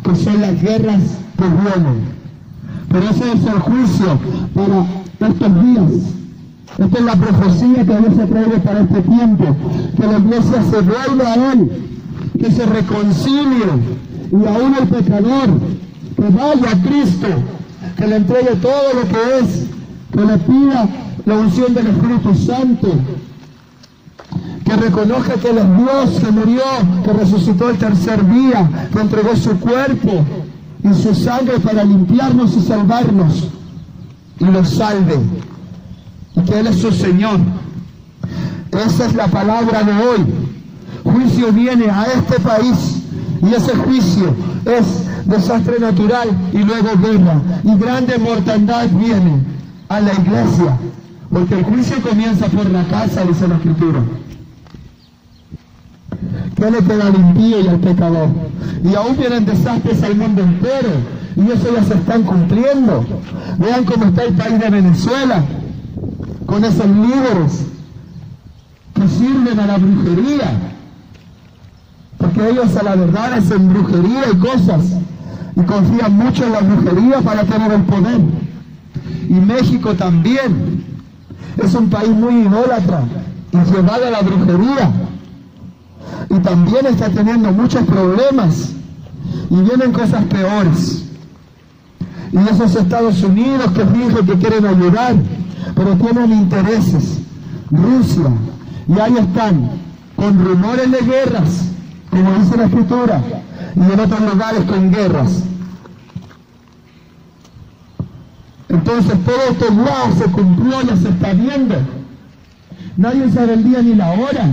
que son las guerras que vienen. Pero ese es el juicio para estos días. Esta es la profecía que Dios ha traído para este tiempo, que la iglesia se vuelva a Él, que se reconcilie, y aún el pecador que vaya a Cristo, que le entregue todo lo que es, que le pida la unción del Espíritu Santo, que reconozca que Él es Dios, que murió, que resucitó el tercer día, que entregó su cuerpo y su sangre para limpiarnos y salvarnos, y los salve, y que Él es su Señor. Esa es la palabra de hoy. Juicio viene a este país, y ese juicio es desastre natural y luego guerra, y grande mortandad viene a la iglesia, porque el juicio comienza por la casa, dice la Escritura. ¿Qué le queda al impío y al pecador? Y aún vienen desastres al mundo entero, y eso ya se están cumpliendo. Vean cómo está el país de Venezuela, con esos líderes que sirven a la brujería, porque ellos a la verdad hacen brujería y cosas, y confían mucho en la brujería para tener el poder. Y México también es un país muy idólatra y llevado a la brujería, y también está teniendo muchos problemas, y vienen cosas peores. Y esos Estados Unidos que fingen que quieren ayudar, pero tienen intereses. Rusia, y ahí están, con rumores de guerras, como dice la Escritura, y en otros lugares con guerras. Entonces todo esto ya se cumplió, ya se está viendo. Nadie sabe el día ni la hora,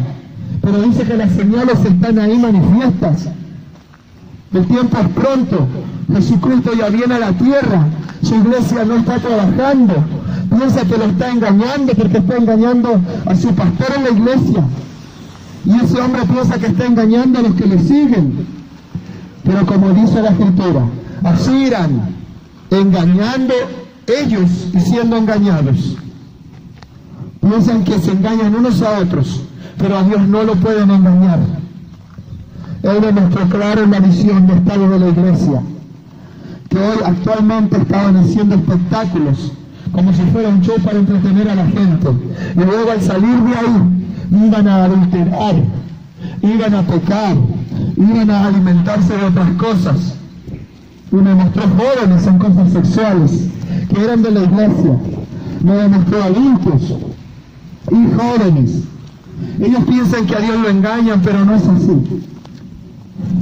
pero dice que las señales están ahí manifiestas. El tiempo es pronto. Jesucristo ya viene a la tierra. Su iglesia no está trabajando. Piensa que lo está engañando porque está engañando a su pastor en la iglesia. Y ese hombre piensa que está engañando a los que le siguen. Pero como dice la Escritura, así irán, engañando ellos y siendo engañados. Piensan que se engañan unos a otros, pero a Dios no lo pueden engañar. Él nos mostró claro en la visión de estado de la iglesia, que hoy actualmente estaban haciendo espectáculos, como si fuera un show para entretener a la gente. Y luego al salir de ahí, iban a adulterar, iban a pecar, iban a alimentarse de otras cosas. Y me mostró jóvenes en cosas sexuales, que eran de la iglesia. Me demostró adultos y jóvenes. Ellos piensan que a Dios lo engañan, pero no es así.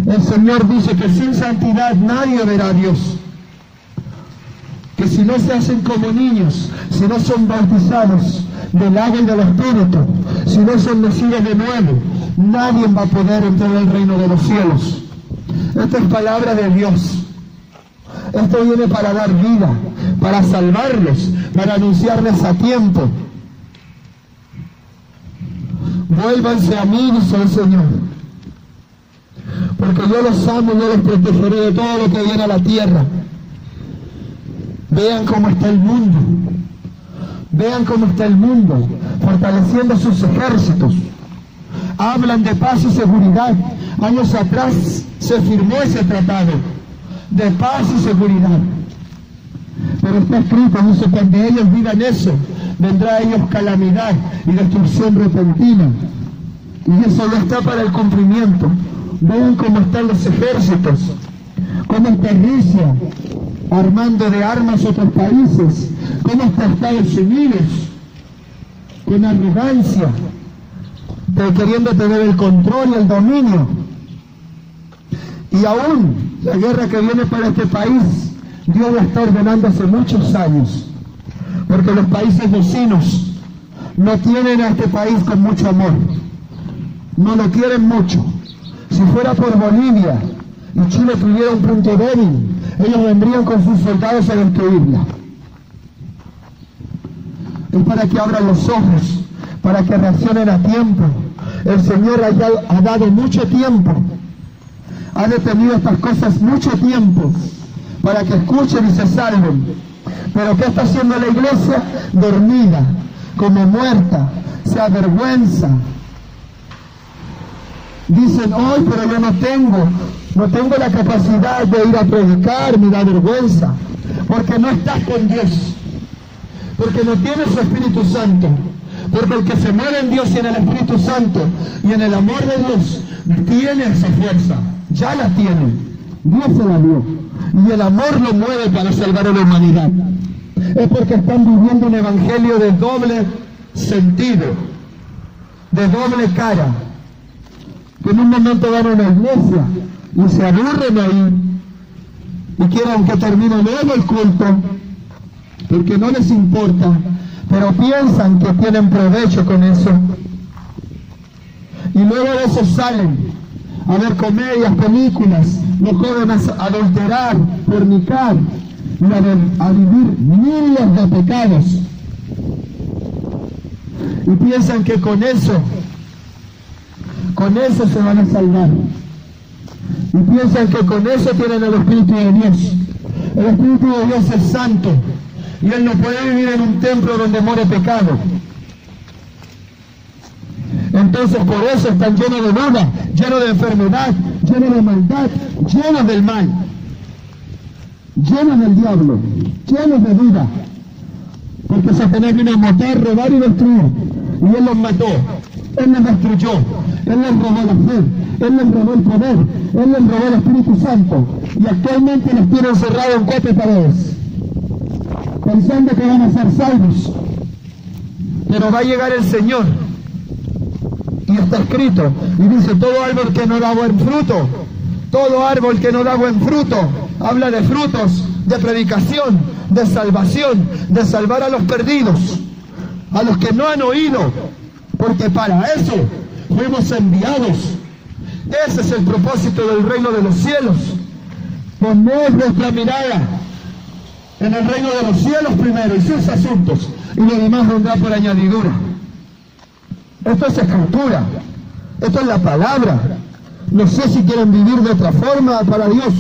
El Señor dice que sin santidad nadie verá a Dios. Que si no se hacen como niños, si no son bautizados del agua y del Espíritu, si no son nacidos de nuevo, nadie va a poder entrar al reino de los cielos. Esta es palabra de Dios. Esto viene para dar vida, para salvarlos, para anunciarles a tiempo. Vuélvanse a mí, dice el Señor, porque yo los amo y yo los protegeré de todo lo que viene a la tierra. Vean cómo está el mundo. Vean cómo está el mundo, fortaleciendo sus ejércitos. Hablan de paz y seguridad. Años atrás se firmó ese tratado de paz y seguridad. Pero está escrito, dice, cuando ellos vivan eso, vendrá a ellos calamidad y destrucción repentina. Y eso ya está para el cumplimiento. Vean cómo están los ejércitos, cómo está Rusia armando de armas otros países, cómo está Estados Unidos con arrogancia, queriendo tener el control y el dominio. Y aún la guerra que viene para este país, Dios la está ordenando hace muchos años, porque los países vecinos no tienen a este país con mucho amor, no lo quieren mucho. Si fuera por Bolivia y Chile tuviera un punto débil, ellos vendrían con sus soldados a destruirla. Es para que abran los ojos, para que reaccionen a tiempo. El Señor ha dado mucho tiempo, ha detenido estas cosas mucho tiempo, para que escuchen y se salven. Pero ¿qué está haciendo la iglesia? Dormida, como muerta, se avergüenza. Dicen, hoy, pero yo no tengo la capacidad de ir a predicar, me da vergüenza, porque no estás con Dios, porque no tienes su Espíritu Santo, porque el que se mueve en Dios y en el Espíritu Santo y en el amor de Dios, tiene esa fuerza, ya la tiene, Dios se la dio, y el amor lo mueve para salvar a la humanidad. Es porque están viviendo un evangelio de doble sentido, de doble cara, que en un momento van a una iglesia y se aburren ahí, y quieren que termine luego el culto, porque no les importa, pero piensan que tienen provecho con eso. Y luego de eso salen a ver comedias, películas, los jóvenes a adulterar, fornicar, y a vivir miles de pecados. Y piensan que con eso se van a salvar. Y piensan que con eso tienen el Espíritu de Dios. El Espíritu de Dios es santo. Y Él no puede vivir en un templo donde more pecado. Entonces por eso están llenos de duda, llenos de enfermedad, llenos de maldad, llenos del mal, llenos del diablo, llenos de duda. Porque Satanás vino a matar, robar y destruir. Y Él los mató, Él los destruyó, Él les robó la fe, Él les robó el poder, Él les robó el Espíritu Santo. Y actualmente los tiene encerrados en 4 paredes, pensando que van a ser salvos. Pero va a llegar el Señor. Y está escrito, y dice, todo árbol que no da buen fruto, todo árbol que no da buen fruto, habla de frutos, de predicación, de salvación, de salvar a los perdidos, a los que no han oído, porque para eso fuimos enviados. Ese es el propósito del reino de los cielos. Poner nuestra mirada en el reino de los cielos primero y sus asuntos, y lo demás vendrá por añadidura. Esto es escritura, esto es la palabra. No sé si quieren vivir de otra forma para Dios,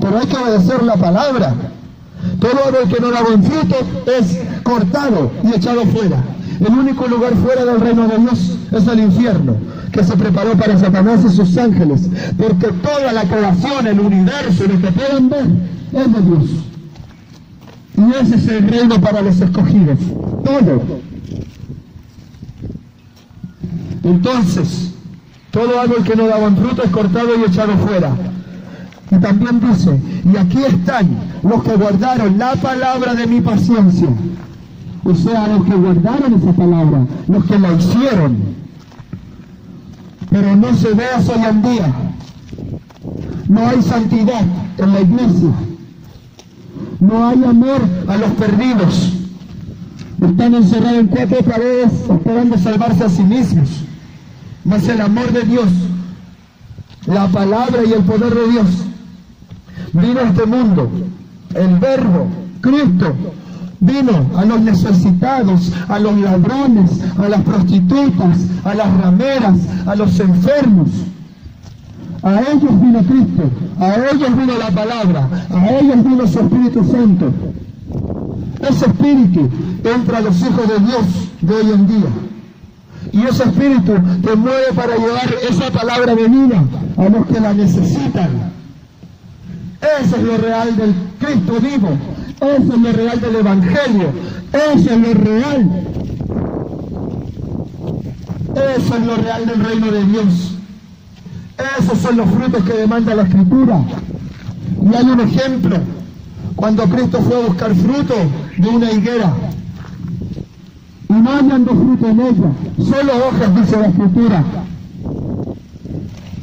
pero hay que obedecer la palabra. Todo árbol que no da buen fruto es cortado y echado fuera. El único lugar fuera del reino de Dios es el infierno, que se preparó para Satanás y sus ángeles, porque toda la creación, el universo, lo que puedan ver, es de Dios. Y ese es el reino para los escogidos, todo. Entonces, todo árbol que no da buen fruto es cortado y echado fuera. Y también dice, y aquí están los que guardaron la palabra de mi paciencia. O sea, los que guardaron esa palabra, los que la hicieron. Pero no se ve eso hoy en día. No hay santidad en la iglesia. No hay amor a los perdidos. Están encerrados en 4 paredes esperando salvarse a sí mismos. Mas el amor de Dios, la palabra y el poder de Dios, vino a este mundo. El Verbo, Cristo, vino a los necesitados, a los ladrones, a las prostitutas, a las rameras, a los enfermos. A ellos vino Cristo, a ellos vino la palabra, a ellos vino su Espíritu Santo. Ese Espíritu entra a los hijos de Dios de hoy en día. Y ese Espíritu te mueve para llevar esa palabra de vida a los que la necesitan. Eso es lo real del Cristo vivo. Eso es lo real del Evangelio. Eso es lo real. Eso es lo real del reino de Dios. Esos son los frutos que demanda la Escritura. Y hay un ejemplo. Cuando Cristo fue a buscar fruto de una higuera, y no hallando fruto en ella, solo hojas, dice la Escritura,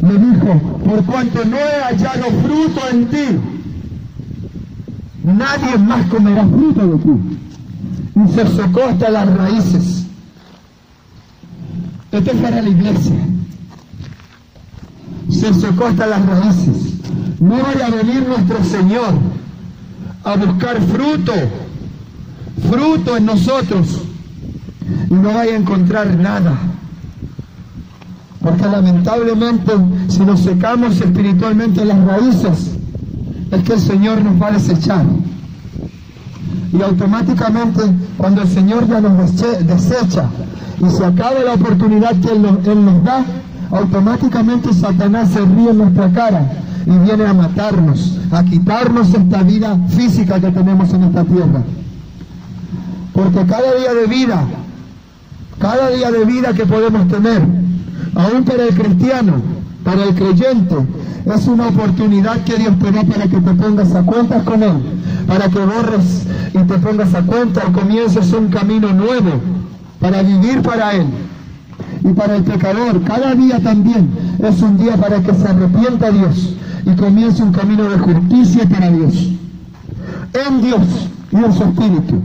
le dijo, por cuanto no he hallado fruto en ti, nadie más comerá fruto de ti. Y se secó hasta las raíces. Esto es para la iglesia. Se secó hasta las raíces. No vaya a venir nuestro Señor a buscar fruto en nosotros, y no vaya a encontrar nada. Porque lamentablemente, si nos secamos espiritualmente las raíces, es que el Señor nos va a desechar. Y automáticamente, cuando el Señor ya nos desecha y se acaba la oportunidad que Él nos da, automáticamente Satanás se ríe en nuestra cara y viene a matarnos, a quitarnos esta vida física que tenemos en esta tierra. Porque cada día de vida que podemos tener, aún para el cristiano, para el creyente, es una oportunidad que Dios te da para que te pongas a cuentas con Él, para que borres y te pongas a cuenta y comiences un camino nuevo para vivir para Él. Y para el pecador, cada día también es un día para que se arrepienta Dios y comience un camino de justicia para Dios, en Dios y en su Espíritu.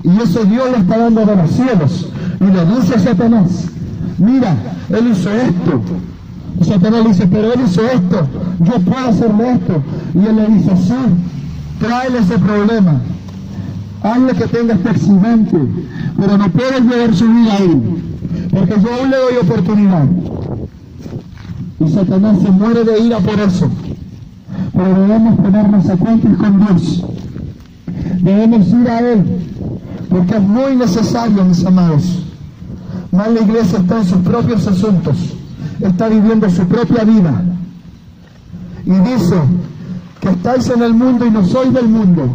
Y eso Dios le está dando de los cielos, y le dice a Satanás, mira, él hizo esto. Y Satanás le dice, pero él hizo esto, yo puedo hacerle esto. Y él le dice, sí, tráele ese problema, hazle que tenga este accidente, pero no puedes llevar su vida a él, porque yo aún le doy oportunidad. Y Satanás se muere de ira por eso. Pero debemos ponernos a cuentas con Dios, debemos ir a Él, porque es muy necesario, mis amados. Más la iglesia está en sus propios asuntos, está viviendo su propia vida, y dice que estáis en el mundo y no sois del mundo,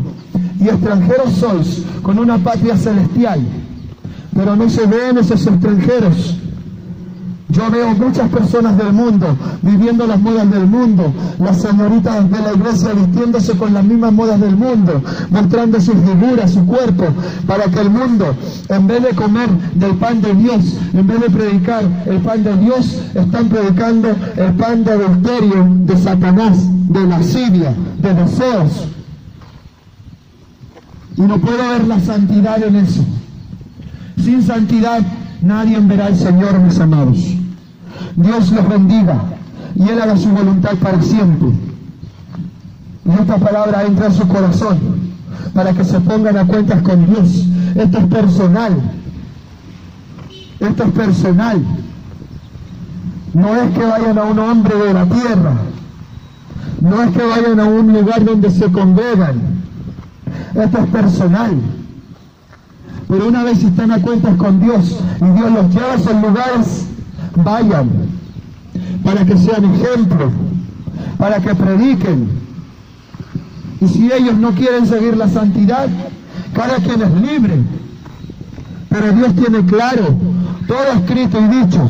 y extranjeros sois con una patria celestial, pero no se ven esos extranjeros. Yo veo muchas personas del mundo viviendo las modas del mundo, las señoritas de la iglesia vistiéndose con las mismas modas del mundo, mostrando sus figuras, su cuerpo, para que el mundo, en vez de comer del pan de Dios, en vez de predicar el pan de Dios, están predicando el pan de adulterio, de Satanás, de lascivia, de deseos. Y no puedo ver la santidad en eso. Sin santidad nadie verá al Señor, mis amados. Dios los bendiga y Él haga su voluntad para siempre. Y esta palabra entra en su corazón para que se pongan a cuentas con Dios. Esto es personal. Esto es personal. No es que vayan a un hombre de la tierra. No es que vayan a un lugar donde se congregan. Esto es personal. Pero una vez están a cuentas con Dios y Dios los lleva a esos lugares, vayan, para que sean ejemplo, para que prediquen. Y si ellos no quieren seguir la santidad, cada quien es libre. Pero Dios tiene claro, todo escrito y dicho.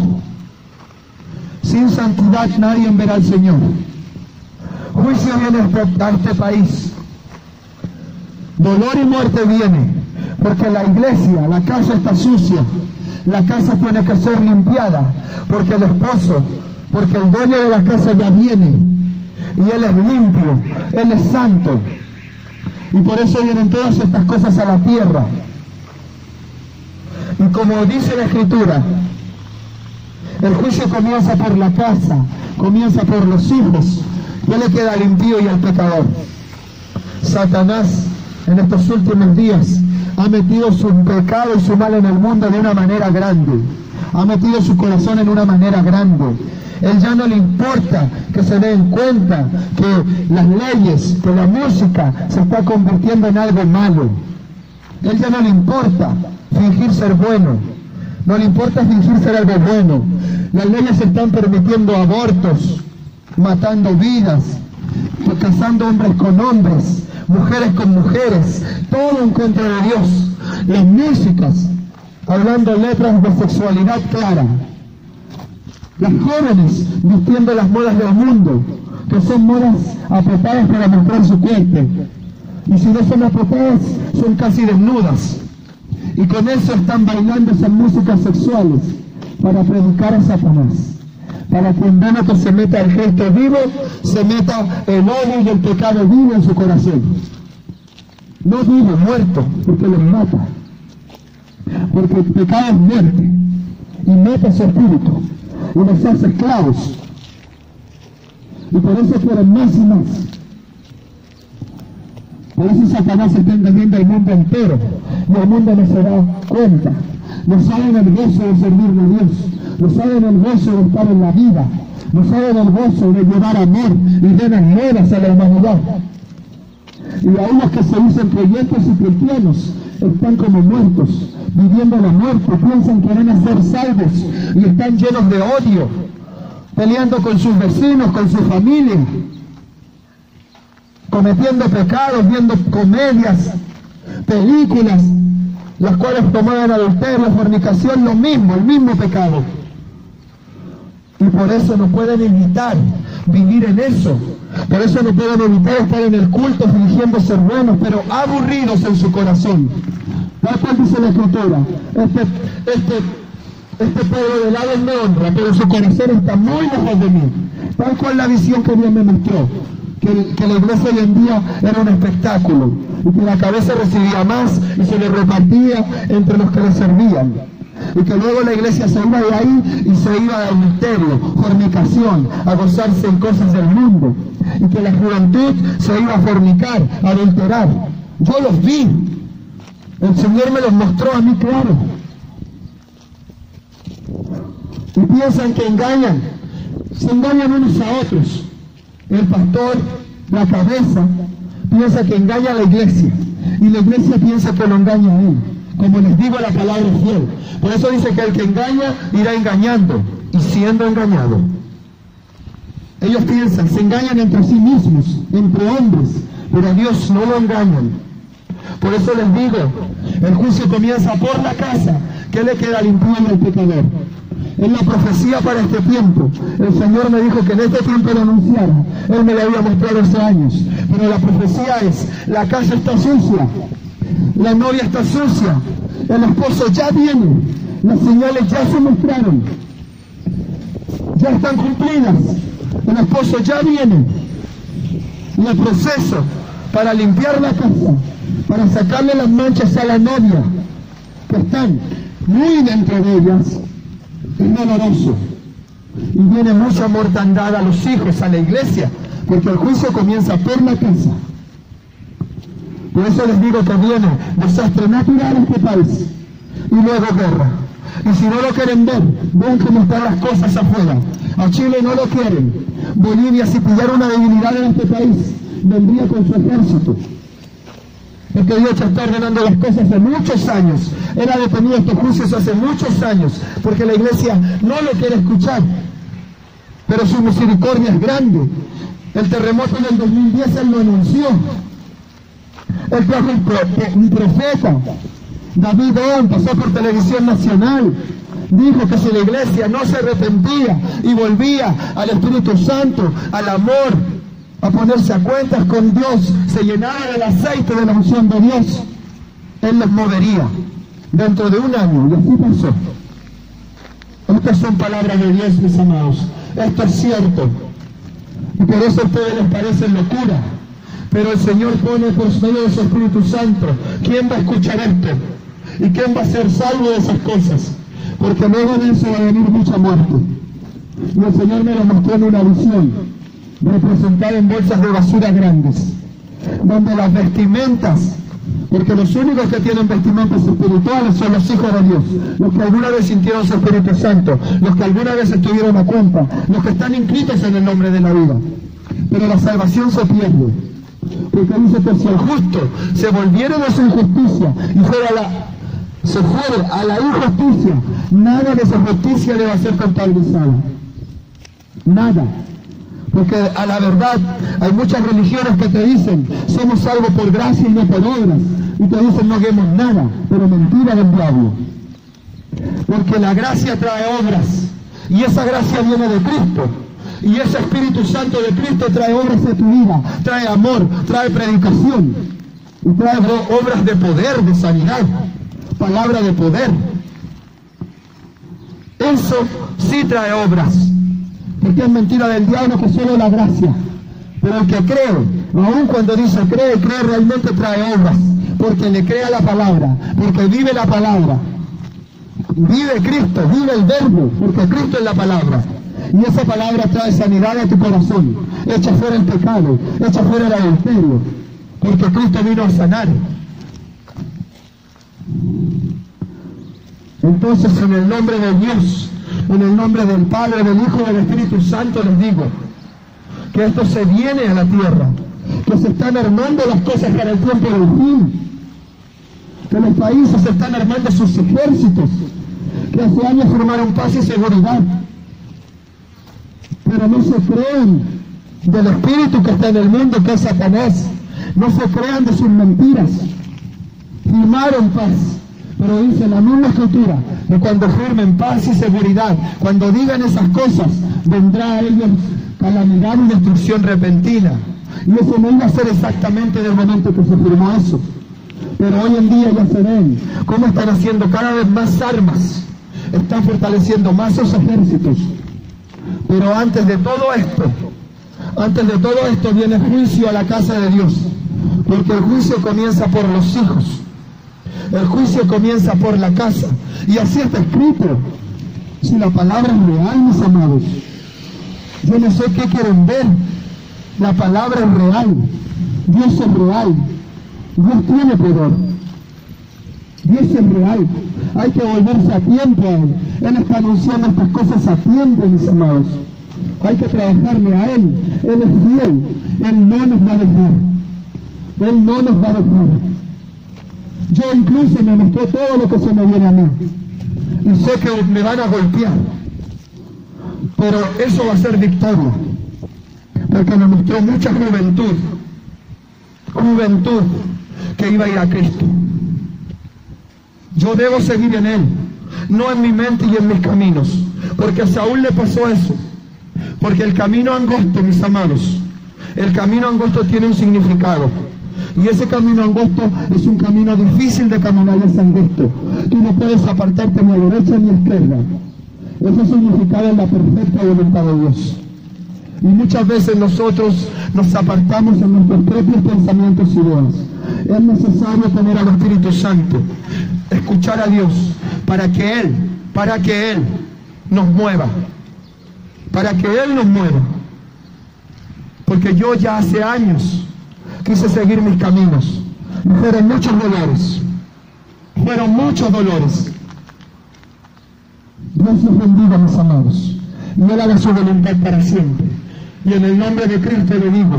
Sin santidad nadie verá al Señor. Juicio viene a este país. Dolor y muerte viene. Porque la iglesia, la casa está sucia, la casa tiene que ser limpiada, porque el esposo, porque el dueño de la casa ya viene, y él es limpio, él es santo, y por eso vienen todas estas cosas a la tierra. Y como dice la Escritura, el juicio comienza por la casa, comienza por los hijos, ¿qué le queda al impío y al pecador? Satanás, en estos últimos días, ha metido su pecado y su mal en el mundo de una manera grande. Ha metido su corazón en una manera grande. Él ya no le importa que se den cuenta que las leyes, que la música se está convirtiendo en algo malo. Él ya no le importa fingir ser bueno. No le importa fingir ser algo bueno. Las leyes están permitiendo abortos, matando vidas, casando hombres con hombres, mujeres con mujeres, todo en contra de Dios. Las músicas, hablando letras de sexualidad clara. Las jóvenes vistiendo las modas del mundo, que son modas apretadas para mostrar su cuerpo. Y si no son apretadas, son casi desnudas. Y con eso están bailando esas músicas sexuales para predicar a Satanás. Para que en vez de que se meta el gesto vivo, se meta el odio y el pecado vivo en su corazón. No vivo, muerto, porque los mata. Porque el pecado es muerte, y mata su espíritu, y los hace esclavos. Y por eso quieren más y más. Por eso Satanás está engañando al mundo entero, y el mundo no se da cuenta. No saben el gozo de servirle a Dios, no saben el gozo de estar en la vida, no saben el gozo de llevar amor y buenas nuevas a la humanidad. Y aún los que se dicen creyentes y cristianos están como muertos, viviendo la muerte, piensan que van a ser salvos y están llenos de odio, peleando con sus vecinos, con su familia, cometiendo pecados, viendo comedias, películas, las cuales promueven adulterio, fornicación, lo mismo, el mismo pecado. Y por eso no pueden evitar vivir en eso. Por eso no pueden evitar estar en el culto fingiendo ser buenos, pero aburridos en su corazón. Tal cual dice la Escritura. Este pueblo de lado me honra, pero su corazón está muy lejos de mí. tal cual la visión que Dios me mostró, que la iglesia hoy en día era un espectáculo, y que la cabeza recibía más y se le repartía entre los que le servían, y que luego la iglesia se iba de ahí y se iba a adulterio, fornicación, a gozarse en cosas del mundo, y que la juventud se iba a fornicar, a adulterar. Yo los vi, el Señor me los mostró a mí claro. Y piensan que engañan, se engañan unos a otros. El pastor, la cabeza, piensa que engaña a la iglesia, y la iglesia piensa que lo engaña a él. Como les digo, la palabra es fiel. Por eso dice que el que engaña irá engañando y siendo engañado. Ellos piensan, se engañan entre sí mismos, entre hombres, pero a Dios no lo engañan. Por eso les digo, el juicio comienza por la casa. ¿Qué le queda limpiando al pecador? Es la profecía para este tiempo. El Señor me dijo que en este tiempo lo anunciara. Él me lo había mostrado hace años. Pero la profecía es, la casa está sucia, la novia está sucia, el esposo ya viene, las señales ya se mostraron, ya están cumplidas, el esposo ya viene. Y el proceso para limpiar la casa, para sacarle las manchas a la novia, que están muy dentro de ellas, es doloroso. Y viene mucha mortandad a los hijos, a la iglesia, porque el juicio comienza por la casa. Por eso les digo que viene desastre natural en este país, y luego guerra. Y si no lo quieren ver, ven cómo están las cosas afuera. A Chile no lo quieren. Bolivia, si pillara una debilidad en este país, vendría con su ejército. Es que Dios está ordenando las cosas hace muchos años. Él ha detenido estos juicios hace muchos años, porque la iglesia no lo quiere escuchar. Pero su misericordia es grande. El terremoto del 2010 Él lo anunció. Él trajo un profeta, David Owen, pasó por televisión nacional, dijo que si la iglesia no se arrepentía y volvía al Espíritu Santo, al amor, a ponerse a cuentas con Dios, se llenaba del aceite de la unción de Dios, Él los movería dentro de un año, y así pasó. Estas son palabras de Dios, mis amados. Esto es cierto, y por eso a ustedes les parece locura. Pero el Señor pone por medio de su Espíritu Santo, ¿quién va a escuchar esto? ¿Y quién va a ser salvo de esas cosas? Porque luego de eso va a venir mucha muerte. Y el Señor me lo mostró en una visión, representada en bolsas de basura grandes, donde las vestimentas, porque los únicos que tienen vestimentas espirituales son los hijos de Dios, los que alguna vez sintieron su Espíritu Santo, los que alguna vez estuvieron a cuenta, los que están inscritos en el nombre de la vida. Pero la salvación se pierde. Porque dice que si el justo se volviera de su injusticia y se fuera a la injusticia, nada de esa justicia le va a ser contabilizada. Nada. Porque a la verdad hay muchas religiones que te dicen, somos salvos por gracia y no por obras. Y te dicen, no hagamos nada, pero mentira del diablo. Porque la gracia trae obras, y esa gracia viene de Cristo. Y ese Espíritu Santo de Cristo trae obras de tu vida, trae amor, trae predicación, y trae obras de poder, de sanidad, palabra de poder. Eso sí trae obras, porque es mentira del diablo que solo la gracia. Pero el que cree, aun cuando dice cree realmente trae obras, porque le cree a la palabra, porque vive la palabra. Vive Cristo, vive el verbo, porque Cristo es la palabra. Y esa palabra trae sanidad a tu corazón, echa fuera el pecado, echa fuera el adulterio, porque Cristo vino a sanar. Entonces, en el nombre de Dios, en el nombre del Padre, del Hijo y del Espíritu Santo, les digo que esto se viene a la tierra, que se están armando las cosas para el tiempo del fin, que los países se están armando sus ejércitos, que hace años formaron paz y seguridad. Pero no se crean del espíritu que está en el mundo, que es Satanás. No se crean de sus mentiras. Firmaron paz, pero dice la misma Escritura que cuando firmen paz y seguridad, cuando digan esas cosas, vendrá a ellos calamidad y destrucción repentina. Y eso no iba a ser exactamente del momento que se firmó eso. Pero hoy en día ya se ven cómo están haciendo cada vez más armas, están fortaleciendo más sus ejércitos. Pero antes de todo esto viene juicio a la casa de Dios. Porque el juicio comienza por los hijos. El juicio comienza por la casa. Y así está escrito. Si la palabra es real, mis amados. Yo no sé qué quieren ver. La palabra es real. Dios es real. Dios tiene poder. Dios es real. Hay que volverse a tiempo a Él. Él está anunciando estas cosas a tiempo, mis amados. Hay que trabajarle a Él. Él es fiel. Él no nos va a dejar. Él no nos va a dejar. Yo incluso me mostró todo lo que se me viene a mí. Y sé que me van a golpear. Pero eso va a ser victoria. Porque me mostró mucha juventud. Juventud que iba a ir a Cristo. Yo debo seguir en Él. No en mi mente y en mis caminos. Porque a Saúl le pasó eso. Porque el camino angosto, mis amados, el camino angosto tiene un significado. Y ese camino angosto es un camino difícil de caminar, es angosto. Tú no puedes apartarte ni a derecha ni a izquierda. Ese significado es la perfecta voluntad de Dios. Y muchas veces nosotros nos apartamos en nuestros propios pensamientos y ideas. Es necesario tener al Espíritu Santo, escuchar a Dios, para que Él nos mueva. Para que Él nos mueva. Porque yo ya hace años quise seguir mis caminos. Y fueron muchos dolores. Fueron muchos dolores. Dios los bendiga, mis amados. Y Él haga su voluntad para siempre. Y en el nombre de Cristo le digo,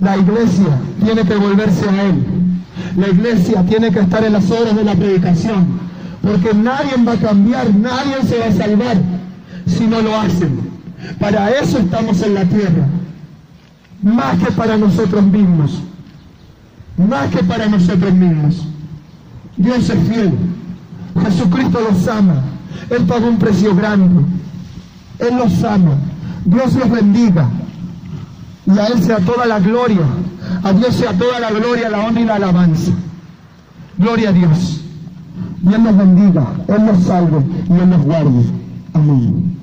la iglesia tiene que volverse a Él. La iglesia tiene que estar en las horas de la predicación. Porque nadie va a cambiar, nadie se va a salvar si no lo hacen. Para eso estamos en la tierra. Más que para nosotros mismos. Más que para nosotros mismos. Dios es fiel. Jesucristo los ama. Él pagó un precio grande. Él los ama. Dios los bendiga. Y a Él sea toda la gloria. A Dios sea toda la gloria, la honra y la alabanza. Gloria a Dios. Dios nos bendiga. Él nos salve y Él nos guarde. Amén.